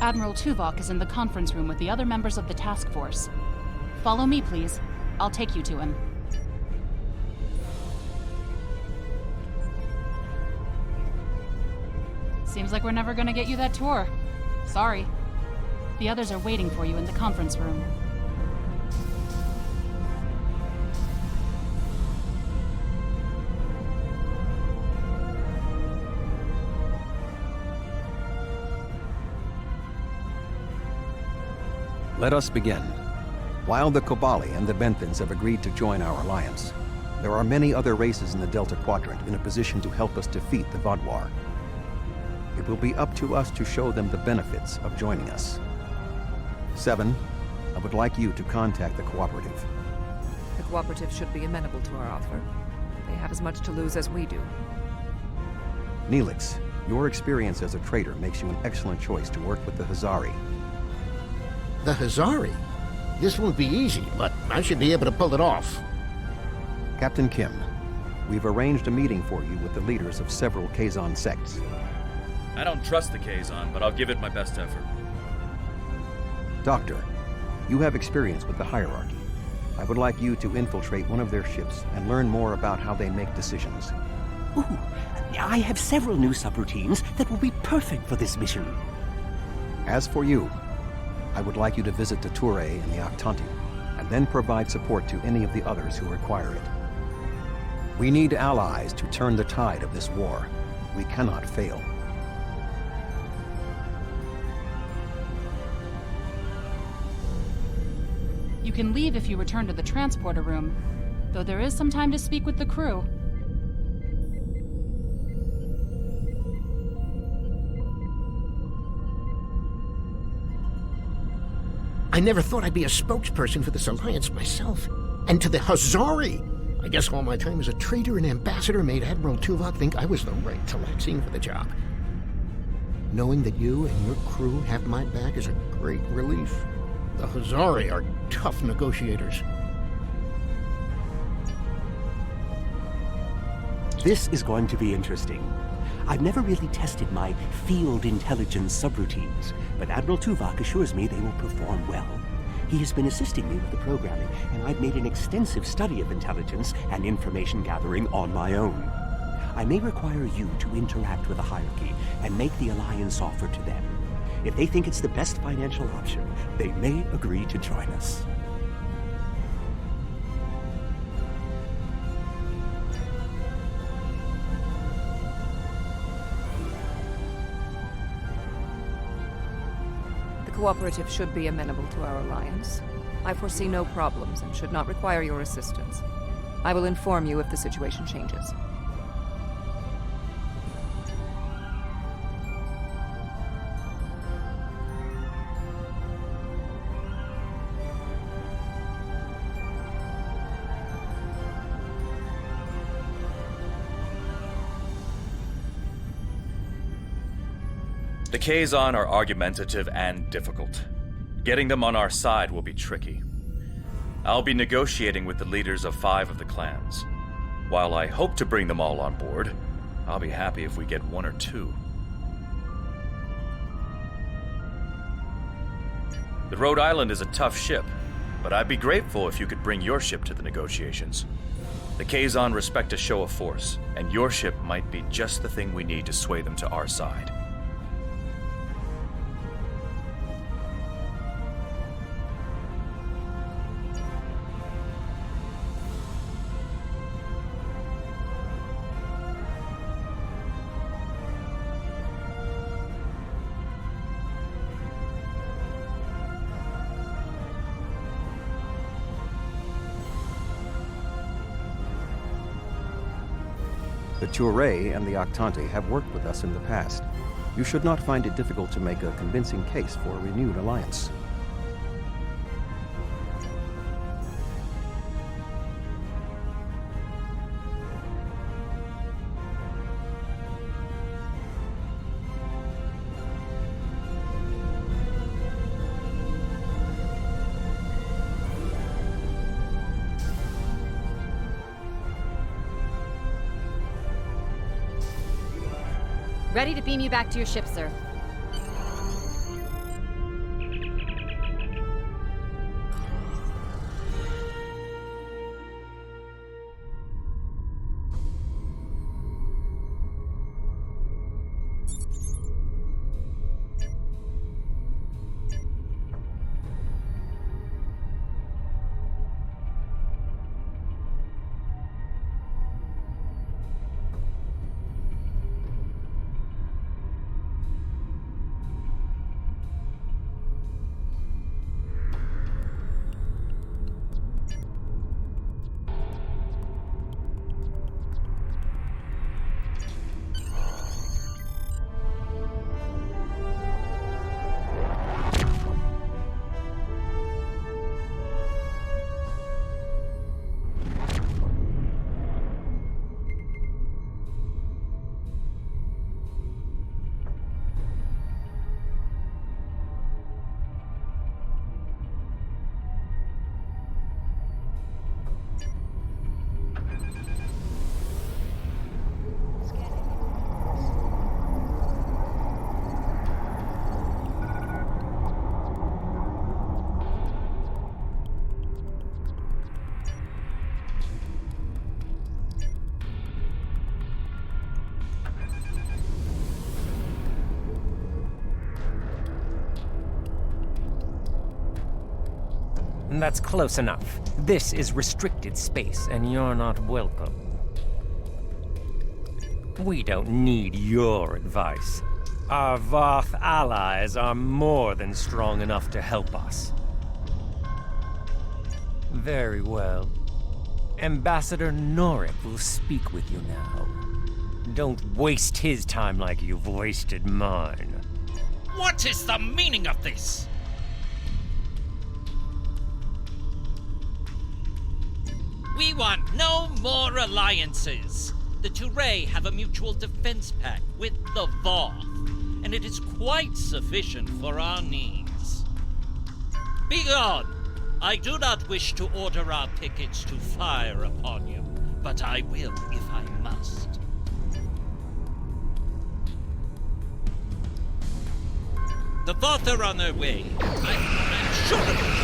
Admiral Tuvok is in the conference room with the other members of the task force. Follow me, please. I'll take you to him. Seems like we're never gonna get you that tour. Sorry. The others are waiting for you in the conference room. Let us begin. While the Kobali and the Benthans have agreed to join our alliance, there are many other races in the Delta Quadrant in a position to help us defeat the Vaadwaur. It will be up to us to show them the benefits of joining us. 7, I would like you to contact the Cooperative. The Cooperative should be amenable to our offer. They have as much to lose as we do. Neelix, your experience as a trader makes you an excellent choice to work with the Hazari. The Hazari? This won't be easy, but I should be able to pull it off. Captain Kim, we've arranged a meeting for you with the leaders of several Kazon sects. I don't trust the Kazon, but I'll give it my best effort. Doctor, you have experience with the hierarchy. I would like you to infiltrate one of their ships and learn more about how they make decisions. Ooh, I have several new subroutines that will be perfect for this mission. As for you, I would like you to visit the Toure and the Octanti, and then provide support to any of the others who require it. We need allies to turn the tide of this war. We cannot fail. You can leave if you return to the transporter room, though there is some time to speak with the crew. I never thought I'd be a spokesperson for this alliance myself. And to the Hazari! I guess all my time as a trader and ambassador made Admiral Tuvok think I was the right Talaxian for the job. Knowing that you and your crew have my back is a great relief. The Hazari are tough negotiators. This is going to be interesting. I've never really tested my field intelligence subroutines, but Admiral Tuvok assures me they will perform well. He has been assisting me with the programming, and I've made an extensive study of intelligence and information gathering on my own. I may require you to interact with the hierarchy and make the alliance offer to them. If they think it's the best financial option, they may agree to join us. The Cooperative should be amenable to our alliance. I foresee no problems and should not require your assistance. I will inform you if the situation changes. The Kazon are argumentative and difficult. Getting them on our side will be tricky. I'll be negotiating with the leaders of 5 of the clans. While I hope to bring them all on board, I'll be happy if we get 1 or 2. The Rhode Island is a tough ship, but I'd be grateful if you could bring your ship to the negotiations. The Kazon respect a show of force, and your ship might be just the thing we need to sway them to our side. The Toure and the Octanti have worked with us in the past. You should not find it difficult to make a convincing case for a renewed alliance. Ready to beam you back to your ship, sir. That's close enough. This is restricted space, and you're not welcome. We don't need your advice. Our Voth allies are more than strong enough to help us. Very well. Ambassador Norik will speak with you now. Don't waste his time like you've wasted mine. What is the meaning of this? We want no more alliances. The Touré have a mutual defense pact with the Voth, and it is quite sufficient for our needs. Begone! I do not wish to order our pickets to fire upon you, but I will if I must. The Voth are on their way. I'm sure of it.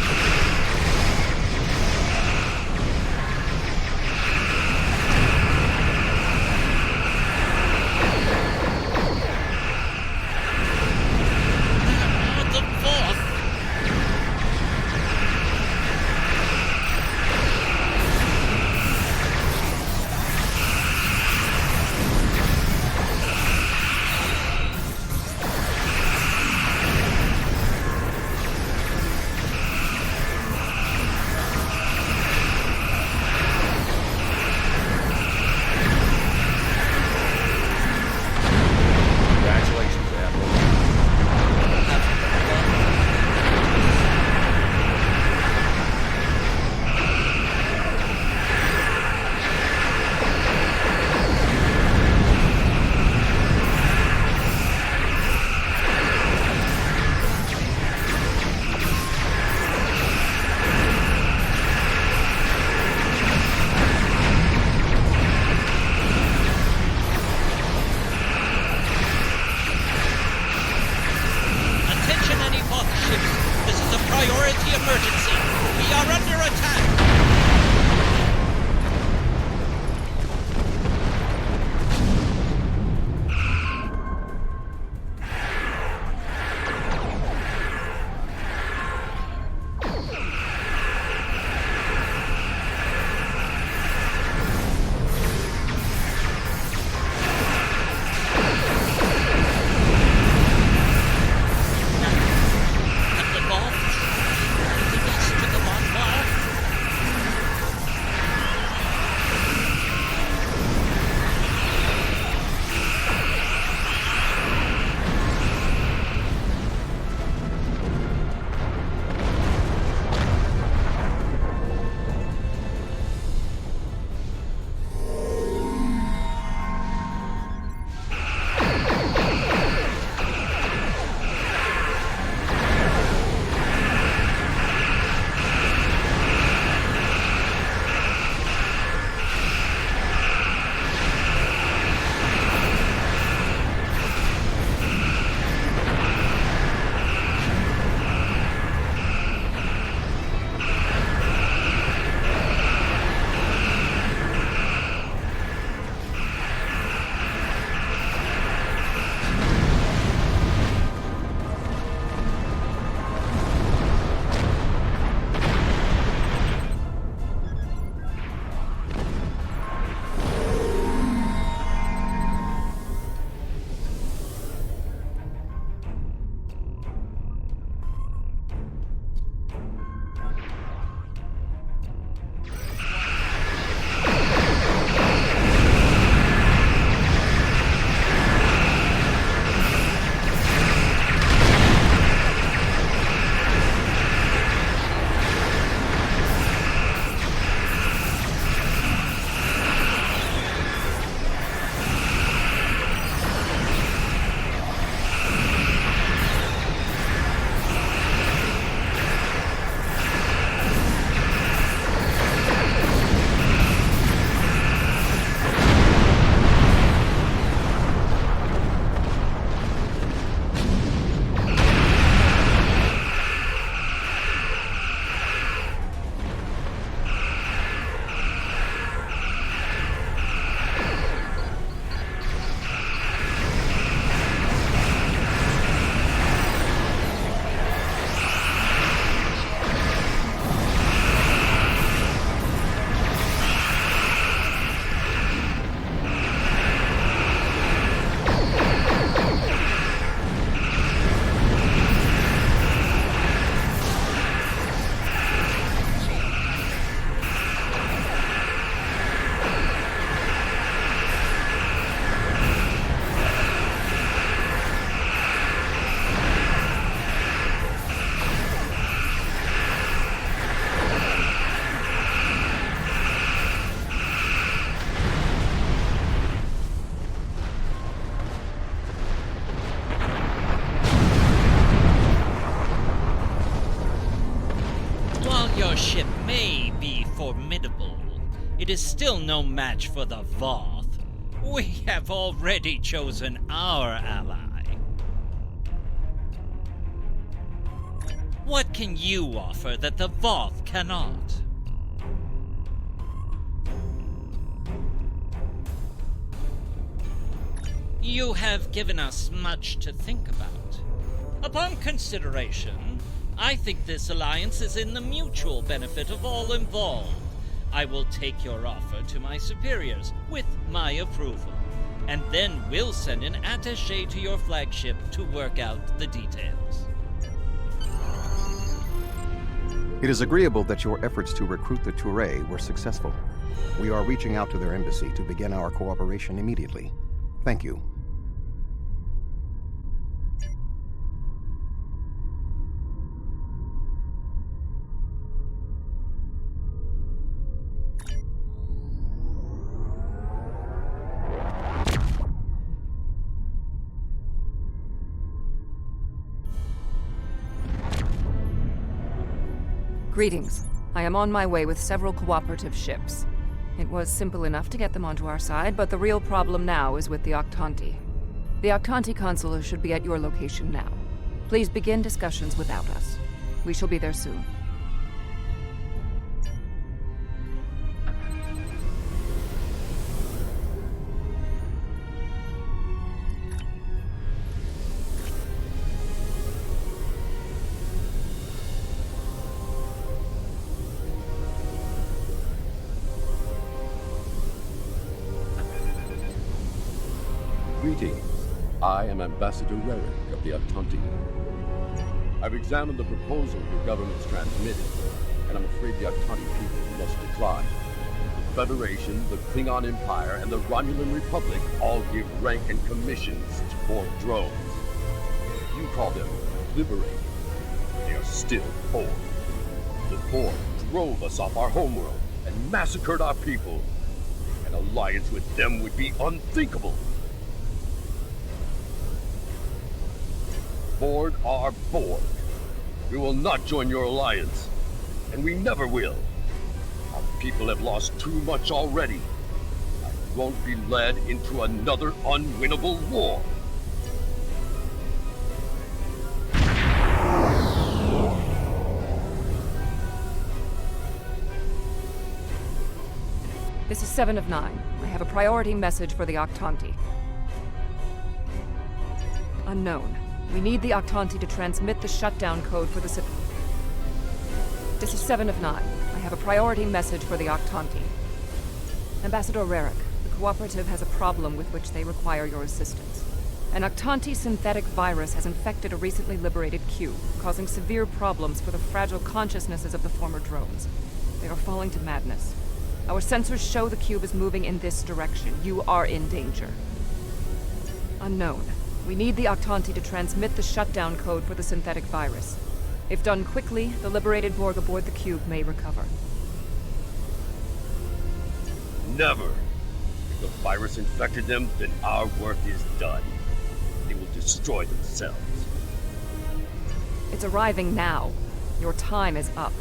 it is still no match for the Voth. We have already chosen our ally. What can you offer that the Voth cannot? You have given us much to think about. Upon consideration, I think this alliance is in the mutual benefit of all involved. I will take your offer to my superiors with my approval, and then we'll send an attaché to your flagship to work out the details. It is agreeable that your efforts to recruit the Touré were successful. We are reaching out to their embassy to begin our cooperation immediately. Thank you. Greetings. I am on my way with several cooperative ships. It was simple enough to get them onto our side, but the real problem now is with the Octanti. The Octanti consul should be at your location now. Please begin discussions without us. We shall be there soon. Greetings. I am Ambassador Rarick of the Octanti. I've examined the proposal your government's transmitted, and I'm afraid the Octanti people must decline. The Federation, the Klingon Empire, and the Romulan Republic all give rank and commissions to Borg drones. You call them liberated. They are still Borg. The Borg drove us off our homeworld and massacred our people. An alliance with them would be unthinkable. Borg are Borg. We will not join your alliance, and we never will. Our people have lost too much already. I won't be led into another unwinnable war. This is 7 of 9. I have a priority message for the Octanti. Unknown. We need the Octanti to transmit the shutdown code for the This is 7 of 9. I have a priority message for the Octanti. Ambassador Rarick, the Cooperative has a problem with which they require your assistance. An Octanti synthetic virus has infected a recently liberated cube, causing severe problems for the fragile consciousnesses of the former drones. They are falling to madness. Our sensors show the cube is moving in this direction. You are in danger. Unknown. We need the Octanti to transmit the shutdown code for the synthetic virus. If done quickly, the liberated Borg aboard the cube may recover. Never. If the virus infected them, then our work is done. They will destroy themselves. It's arriving now. Your time is up.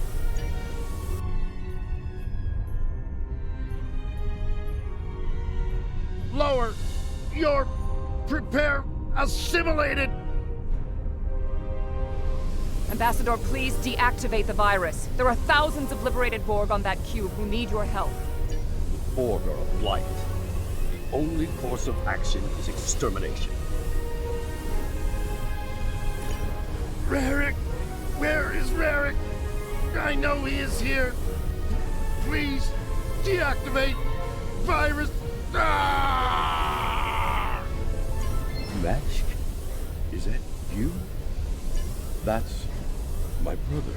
Lower! Your... prepare... assimilated! Ambassador, please deactivate the virus. There are thousands of liberated Borg on that cube who need your help. The Borg are a blight. The only course of action is extermination. Rarick! Where is Rarick? I know he is here. Please, deactivate virus. Ah! Meshk? Is that you? That's my brother.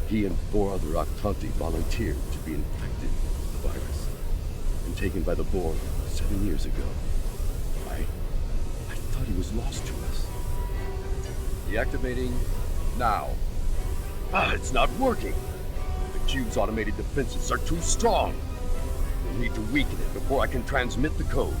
He and 4 other Octanti volunteered to be infected with the virus and taken by the Borg 7 years ago. I thought he was lost to us. Deactivating now. It's not working. The cube's automated defenses are too strong. We'll need to weaken it before I can transmit the code.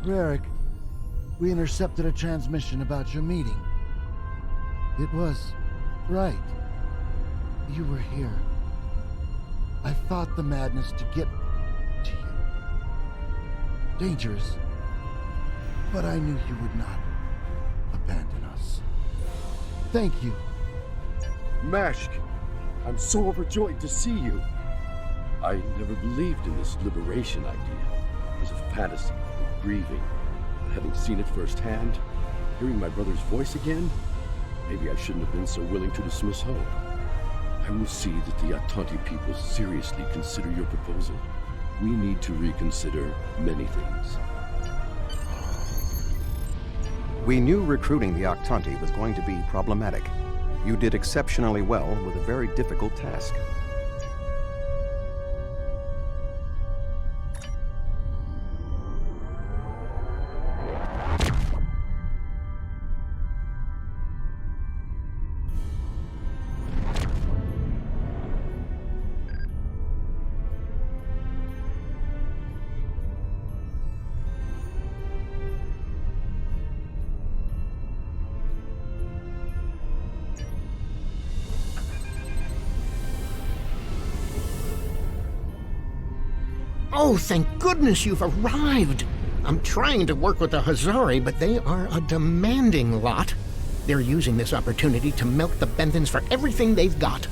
Rarick, we intercepted a transmission about your meeting. It was right. You were here. I fought the madness to get to you. Dangerous, but I knew you would not abandon us. Thank you. Mashk, I'm so overjoyed to see you. I never believed in this liberation idea. It was a fantasy, grieving. But having seen it firsthand, hearing my brother's voice again, maybe I shouldn't have been so willing to dismiss hope. I will see that the Actanti people seriously consider your proposal. We need to reconsider many things. We knew recruiting the Actanti was going to be problematic. You did exceptionally well with a very difficult task. Oh, thank goodness you've arrived! I'm trying to work with the Hazari, but they are a demanding lot. They're using this opportunity to milk the Benthans for everything they've got.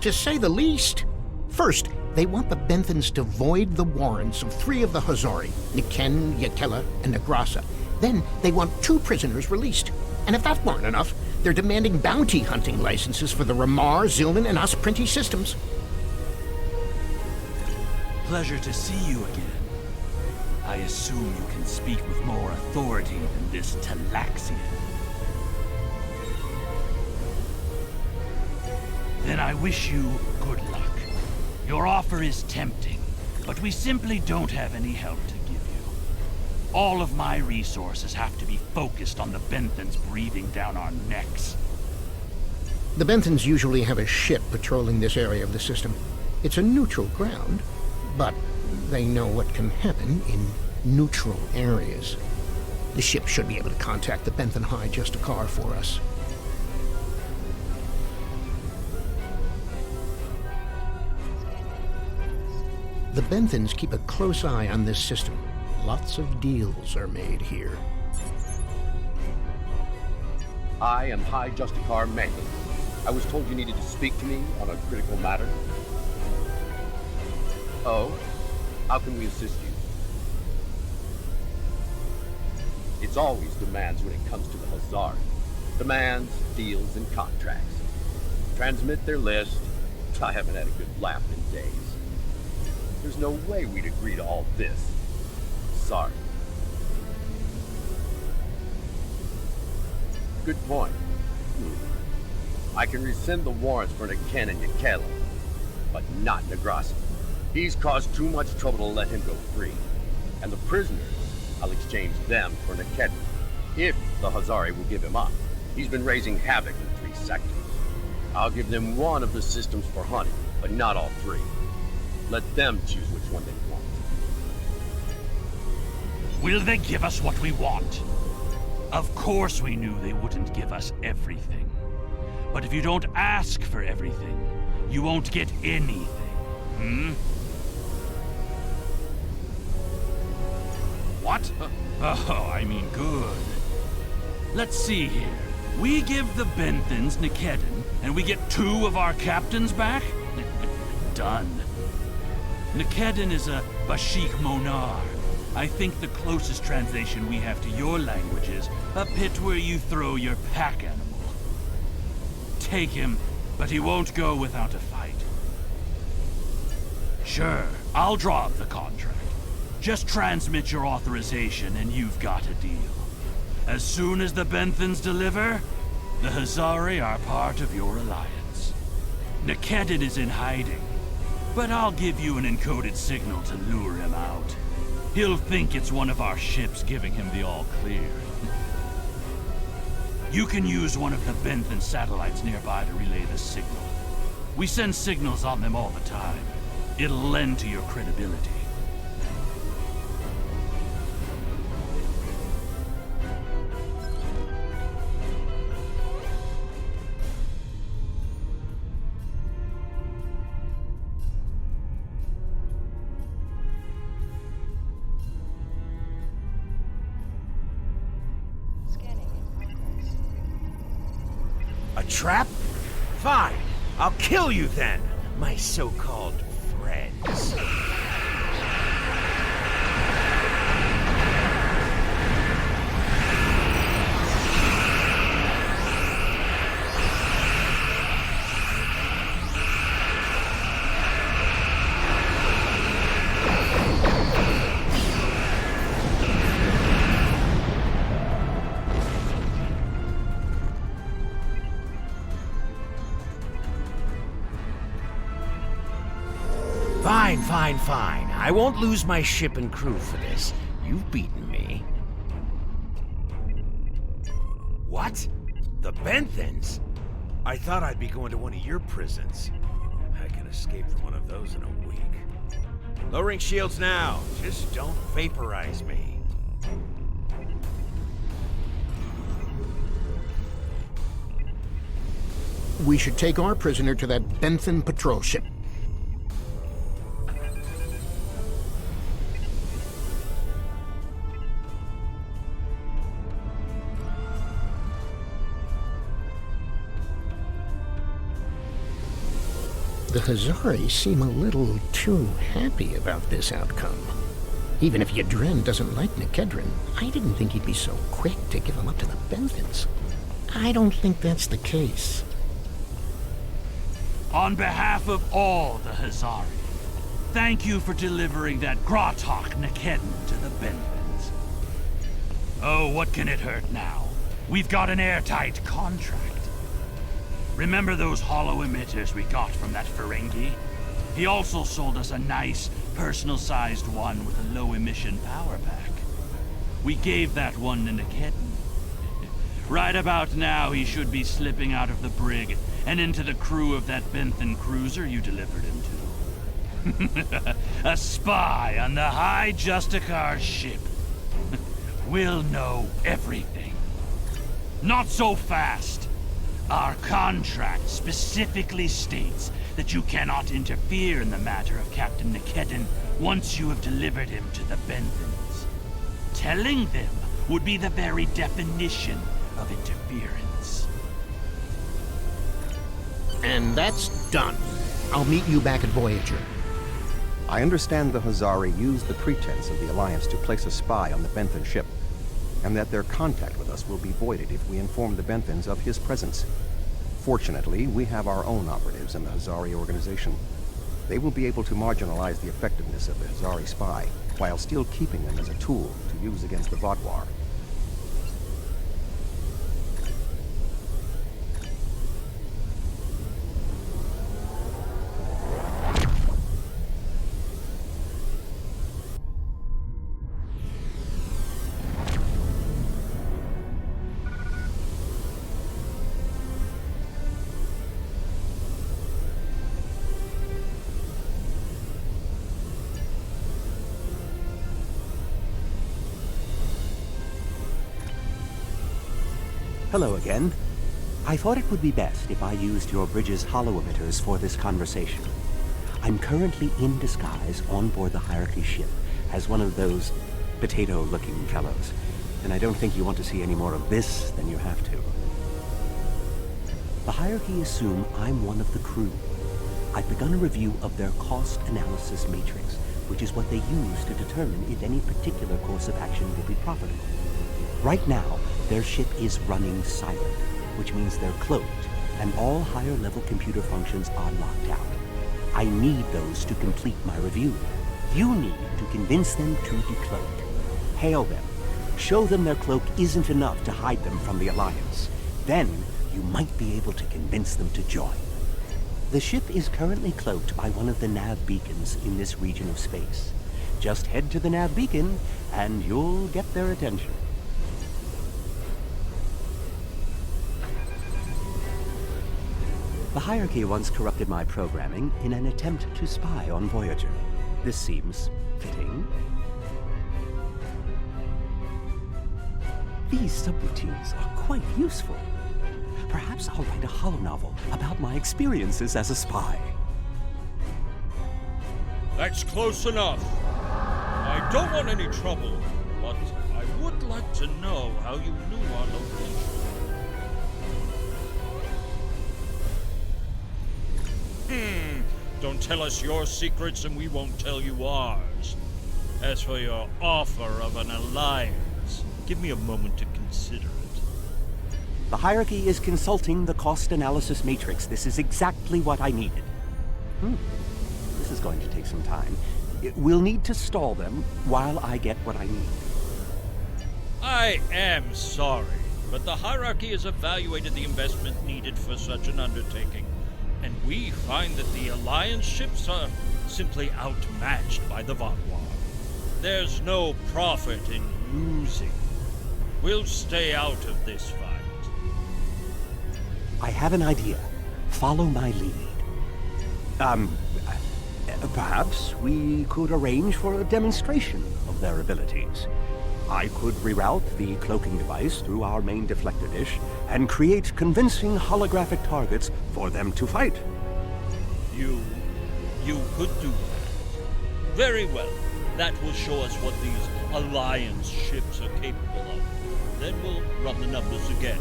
To say the least. First, they want the Benthans to void the warrants of 3 of the Hazari, Niken, Yakela, and Negrasa. Then they want 2 prisoners released. And if that weren't enough, they're demanding bounty hunting licenses for the Ramar, Zilnan, and Osprinti systems. Pleasure to see you again. I assume you can speak with more authority than this Talaxian. Then I wish you good luck. Your offer is tempting, but we simply don't have any help to give you. All of my resources have to be focused on the Benthans breathing down our necks. The Benthans usually have a ship patrolling this area of the system. It's a neutral ground, but they know what can happen in neutral areas. The ship should be able to contact the Benthan High Justicar for us. The Benthans keep a close eye on this system. Lots of deals are made here. I am High Justicar May. I was told you needed to speak to me on a critical matter. Oh? How can we assist you? It's always demands when it comes to the Hazari. Demands, deals, and contracts. Transmit their list. I haven't had a good laugh in days. There's no way we'd agree to all this. Sorry. Good point. I can rescind the warrants for Niken and Yakela, but not Negrasa. He's caused too much trouble to let him go free. And the prisoners, I'll exchange them for Niken, if the Hazari will give him up. He's been raising havoc in 3 sectors. I'll give them 1 of the systems for hunting, but not all 3. Let them choose which one they want. Will they give us what we want? Of course we knew they wouldn't give us everything. But if you don't ask for everything, you won't get anything. Hmm? What? Oh, I mean good. Let's see here. We give the Benthans Nikedon, and we get 2 of our captains back? Done. Nikedon is a Bashik Monar. I think the closest translation we have to your language is a pit where you throw your pack animal. Take him, but he won't go without a fight. Sure, I'll draw up the contract. Just transmit your authorization and you've got a deal. As soon as the Benthans deliver, the Hazari are part of your alliance. Nikedon is in hiding, but I'll give you an encoded signal to lure him out. He'll think it's one of our ships giving him the all-clear. You can use one of the Benthan satellites nearby to relay the signal. We send signals on them all the time. It'll lend to your credibility. trap? Fine. I'll kill you then, my so-called friends. Fine. I won't lose my ship and crew for this. You've beaten me. What? The Benthans? I thought I'd be going to one of your prisons. I can escape from one of those in a week. Lowering shields now. Just don't vaporize me. We should take our prisoner to that Benthan patrol ship. The Hazari seem a little too happy about this outcome. Even if Yadren doesn't like Nikedren, I didn't think he'd be so quick to give him up to the Benthans. I don't think that's the case. On behalf of all the Hazari, thank you for delivering that Gratok Nikedden to the Benthans. Oh, what can it hurt now? We've got an airtight contract. Remember those hollow emitters we got from that Ferengi? He also sold us a nice, personal-sized one with a low-emission power pack. We gave that one to Nikedden. Right about now, he should be slipping out of the brig and into the crew of that Benthan cruiser you delivered him to. A spy on the High Justicar's ship. We'll know everything. Not so fast. Our contract specifically states that you cannot interfere in the matter of Captain Nikedden once you have delivered him to the Benthans. Telling them would be the very definition of interference. And that's done. I'll meet you back at Voyager. I understand the Hazari used the pretense of the Alliance to place a spy on the Benthan ship, and that their contact with us will be voided if we inform the Benthans of his presence. Fortunately, we have our own operatives in the Hazari organization. They will be able to marginalize the effectiveness of the Hazari spy, while still keeping them as a tool to use against the Vaadwaur. Hello again. I thought it would be best if I used your bridge's hollow emitters for this conversation. I'm currently in disguise on board the Hierarchy ship as one of those potato-looking fellows, and I don't think you want to see any more of this than you have to. The Hierarchy assume I'm one of the crew. I've begun a review of their cost analysis matrix, which is what they use to determine if any particular course of action will be profitable. Right now, their ship is running silent, which means they're cloaked, and all higher-level computer functions are locked out. I need those to complete my review. You need to convince them to decloak. Hail them. Show them their cloak isn't enough to hide them from the Alliance. Then, you might be able to convince them to join. The ship is currently cloaked by one of the nav beacons in this region of space. Just head to the nav beacon, and you'll get their attention. The Hierarchy once corrupted my programming in an attempt to spy on Voyager. This seems fitting. These subroutines are quite useful. Perhaps I'll write a holonovel about my experiences as a spy. That's close enough. I don't want any trouble, but I would like to know how you knew our location. Don't tell us your secrets and we won't tell you ours. As for your offer of an alliance, give me a moment to consider it. The hierarchy is consulting the cost analysis matrix. This is exactly what I needed. This is going to take some time. We'll need to stall them while I get what I need. I am sorry, but the hierarchy has evaluated the investment needed for such an undertaking, and we find that the Alliance ships are simply outmatched by the Vaadwaur. There's no profit in losing. We'll stay out of this fight. I have an idea. Follow my lead. Perhaps we could arrange for a demonstration of their abilities. I could reroute the cloaking device through our main deflector dish and create convincing holographic targets for them to fight. You could do that. Very well. That will show us what these Alliance ships are capable of. Then we'll run the numbers again.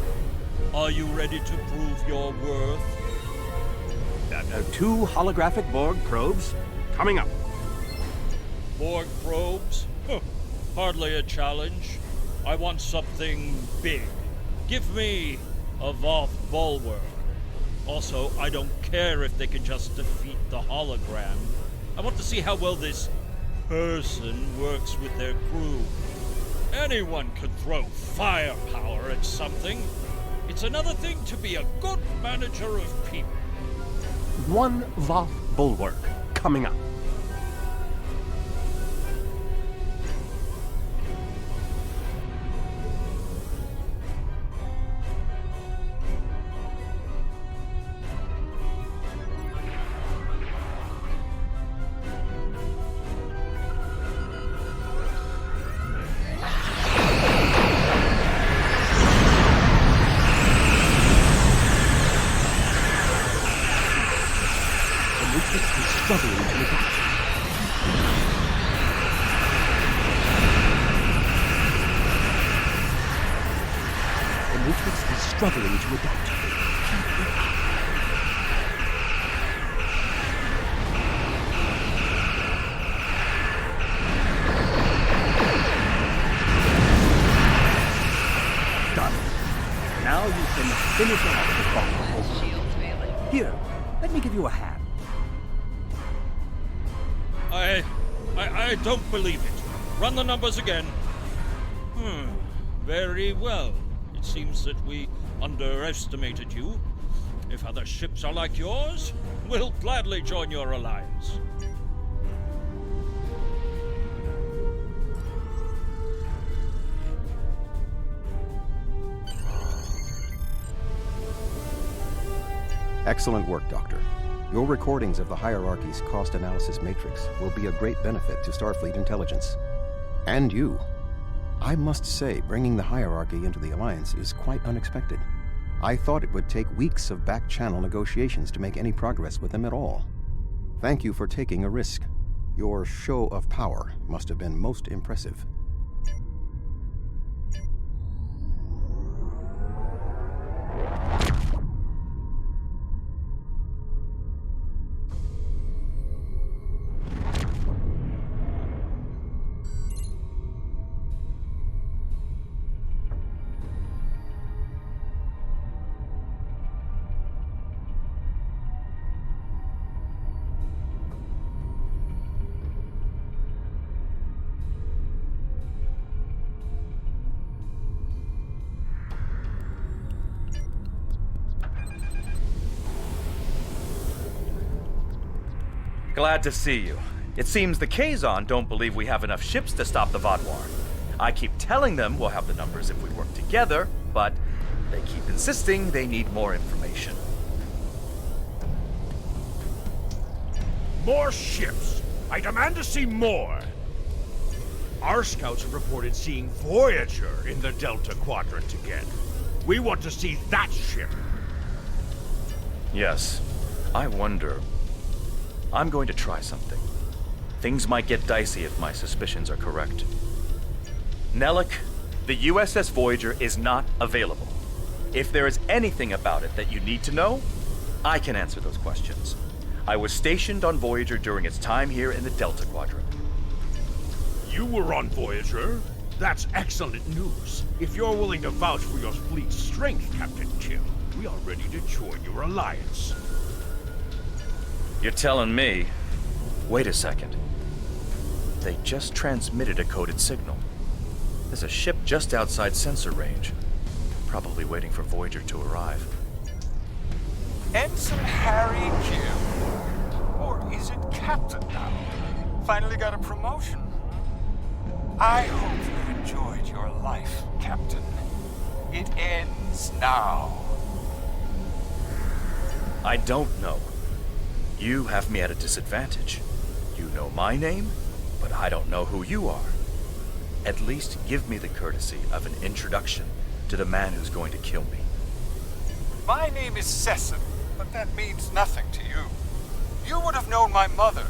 Are you ready to prove your worth? 2 holographic Borg probes coming up. Borg probes? Hardly a challenge. I want something big. Give me a Vaadwaur. Also, I don't care if they can just defeat the hologram. I want to see how well this person works with their crew. Anyone can throw firepower at something. It's another thing to be a good manager of people. 1 Vaadwaur coming up. Struggling to adapt. Done. Now you can finish off the problem. Here, let me give you a hand. I don't believe it. Run the numbers again. Very well. It seems that we underestimated you. If other ships are like yours, we'll gladly join your alliance. Excellent work, Doctor. Your recordings of the hierarchy's cost analysis matrix will be a great benefit to Starfleet intelligence. And you. I must say, bringing the hierarchy into the Alliance is quite unexpected. I thought it would take weeks of back-channel negotiations to make any progress with them at all. Thank you for taking a risk. Your show of power must have been most impressive. Glad to see you. It seems the Kazon don't believe we have enough ships to stop the Vaadwaur. I keep telling them we'll have the numbers if we work together, but they keep insisting they need more information. More ships! I demand to see more! Our scouts have reported seeing Voyager in the Delta Quadrant again. We want to see that ship! Yes. I wonder... I'm going to try something. Things might get dicey if my suspicions are correct. Nellick, the U.S.S. Voyager is not available. If there is anything about it that you need to know, I can answer those questions. I was stationed on Voyager during its time here in the Delta Quadrant. You were on Voyager? That's excellent news. If you're willing to vouch for your fleet's strength, Captain Kim, we are ready to join your alliance. You're telling me... Wait a second. They just transmitted a coded signal. There's a ship just outside sensor range. Probably waiting for Voyager to arrive. Ensign Harry Kim? Or is it Captain now? Finally got a promotion. I hope you enjoyed your life, Captain. It ends now. I don't know. You have me at a disadvantage. You know my name, but I don't know who you are. At least give me the courtesy of an introduction to the man who's going to kill me. My name is Sesson, but that means nothing to you. You would have known my mother.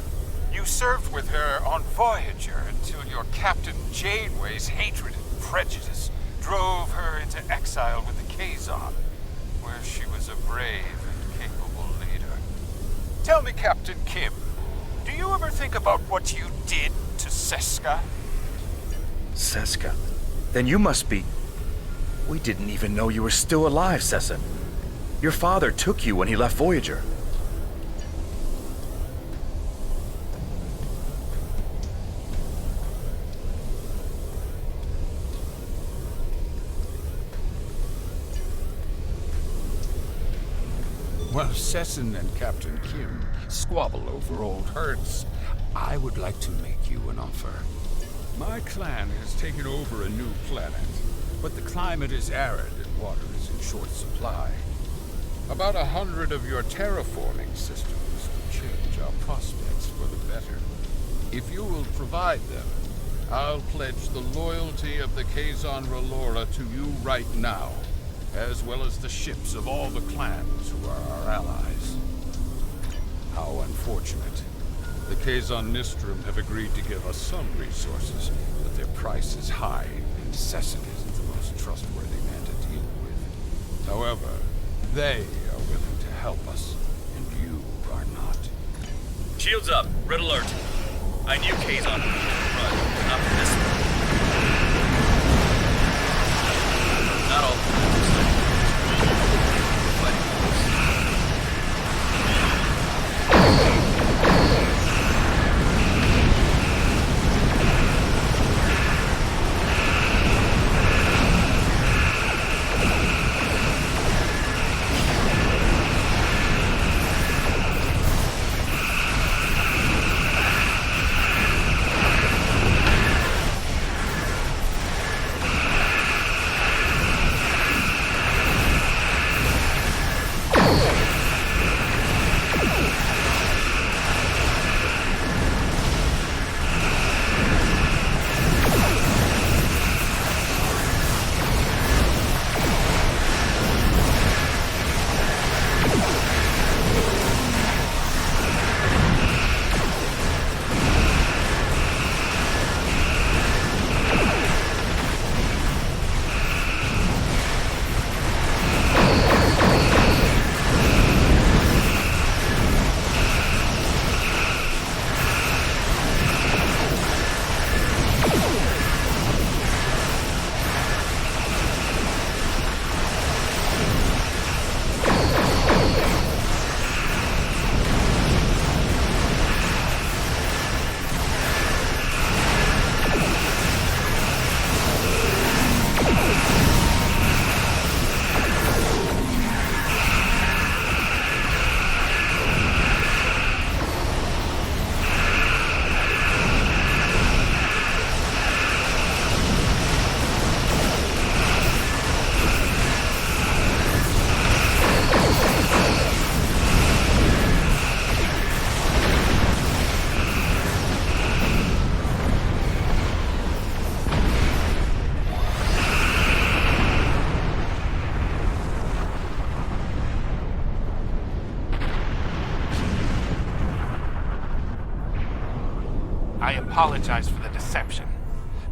You served with her on Voyager until your Captain Janeway's hatred and prejudice drove her into exile with the Kazon, where she was a brave and capable leader. Tell me, Captain Kim, do you ever think about what you did to Seska? Seska? Then you must be... We didn't even know you were still alive, Sesson. Your father took you when he left Voyager. While Sesson and Captain Kim squabble over old hurts, I would like to make you an offer. My clan has taken over a new planet, but the climate is arid and water is in short supply. About 100 of your terraforming systems will change our prospects for the better. If you will provide them, I'll pledge the loyalty of the Kazon Relora to you right now, as well as the ships of all the clans who are our allies. How unfortunate. The Kazon Nistrum have agreed to give us some resources, but their price is high, and Sesson isn't the most trustworthy man to deal with. However, they are willing to help us, and you are not. Shields up. Red alert. I knew Kazon would run, not this one. Not all the I apologize for the deception.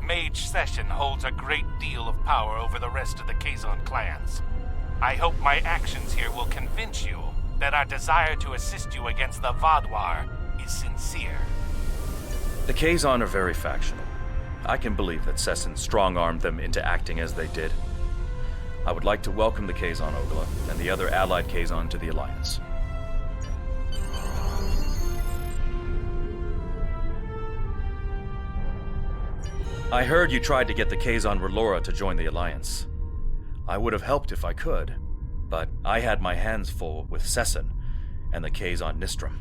Mage Session holds a great deal of power over the rest of the Kazon clans. I hope my actions here will convince you that our desire to assist you against the Vaadwaur is sincere. The Kazon are very factional. I can believe that Sessin strong-armed them into acting as they did. I would like to welcome the Kazon Ogla and the other allied Kazon to the Alliance. I heard you tried to get the Kazon Relora to join the Alliance. I would have helped if I could, but I had my hands full with Sessin and the Kazon Nistrum.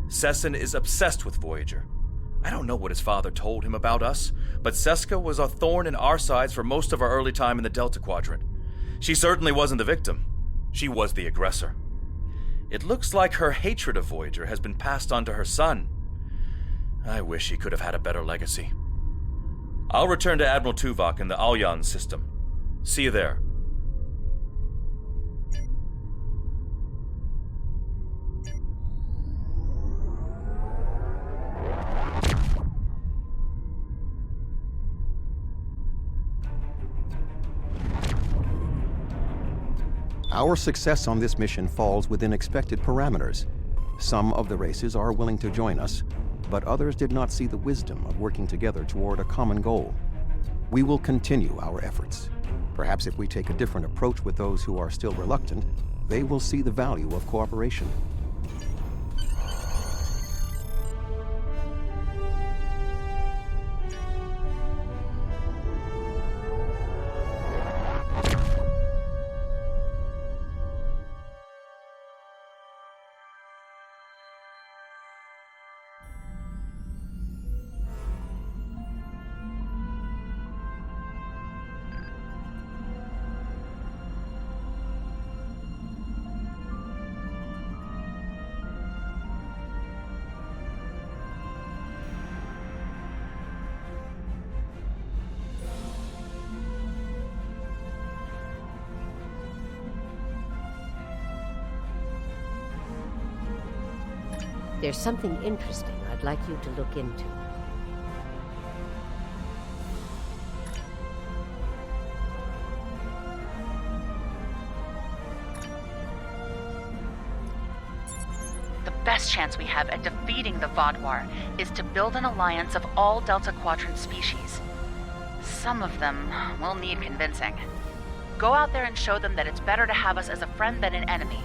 Sessin is obsessed with Voyager. I don't know what his father told him about us, but Seska was a thorn in our sides for most of our early time in the Delta Quadrant. She certainly wasn't the victim. She was the aggressor. It looks like her hatred of Voyager has been passed on to her son. I wish he could have had a better legacy. I'll return to Admiral Tuvok in the Alyan system. See you there. Our success on this mission falls within expected parameters. Some of the races are willing to join us, but others did not see the wisdom of working together toward a common goal. We will continue our efforts. Perhaps if we take a different approach with those who are still reluctant, they will see the value of cooperation. There's something interesting I'd like you to look into. The best chance we have at defeating the Vaadwaur is to build an alliance of all Delta Quadrant species. Some of them will need convincing. Go out there and show them that it's better to have us as a friend than an enemy.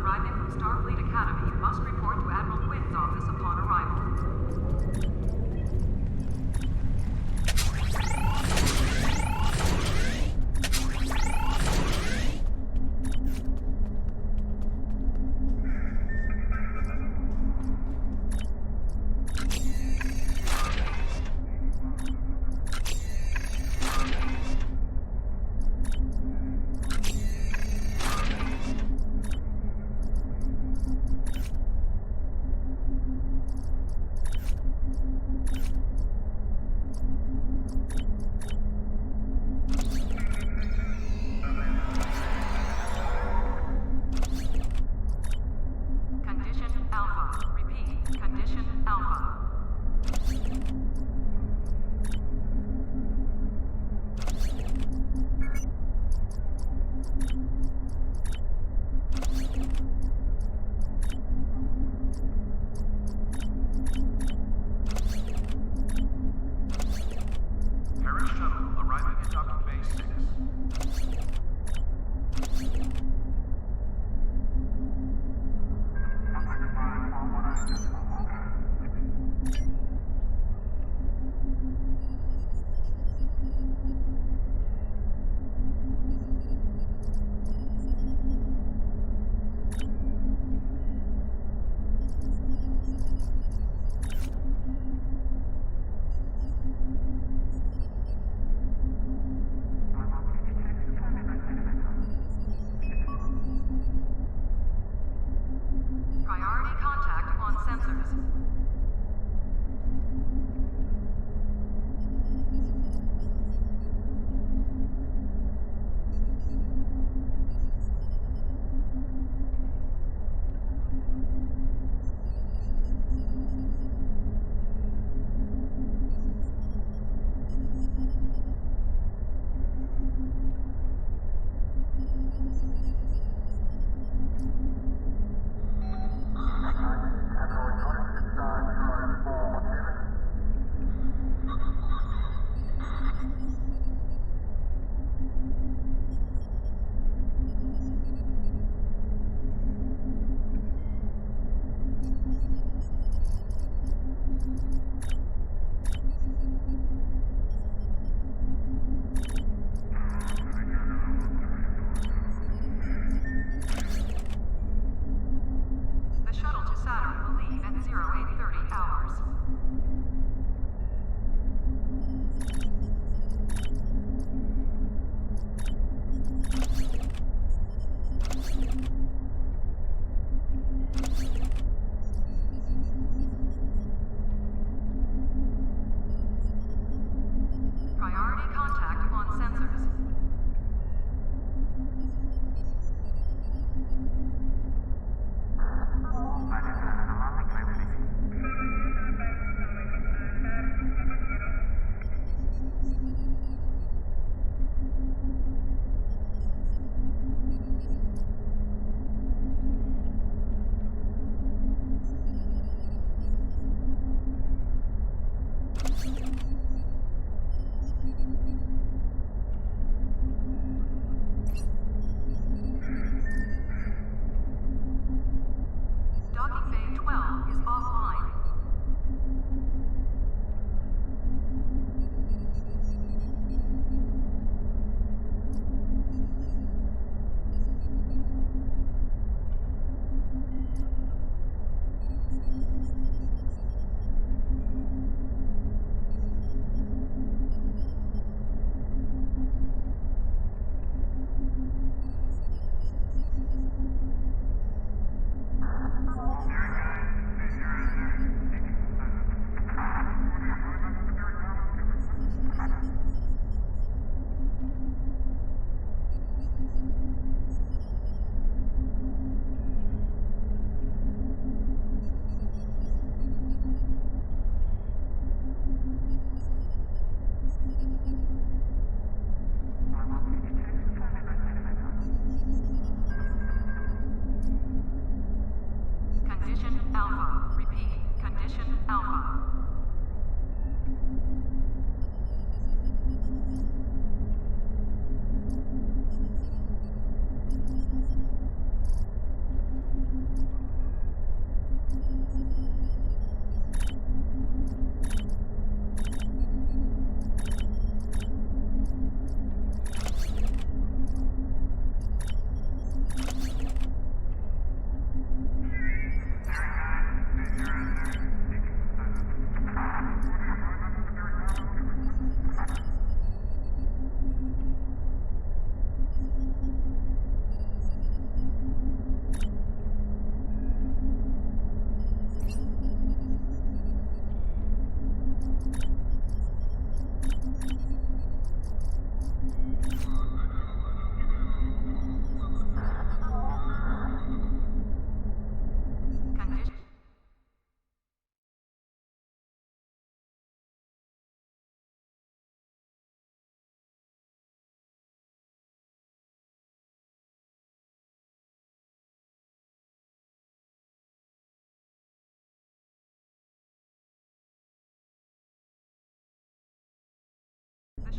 arriving from Starfleet Academy must report to Admiral Quinn's office upon arrival.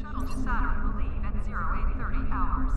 Shuttle to Saturn will leave at 0830 hours.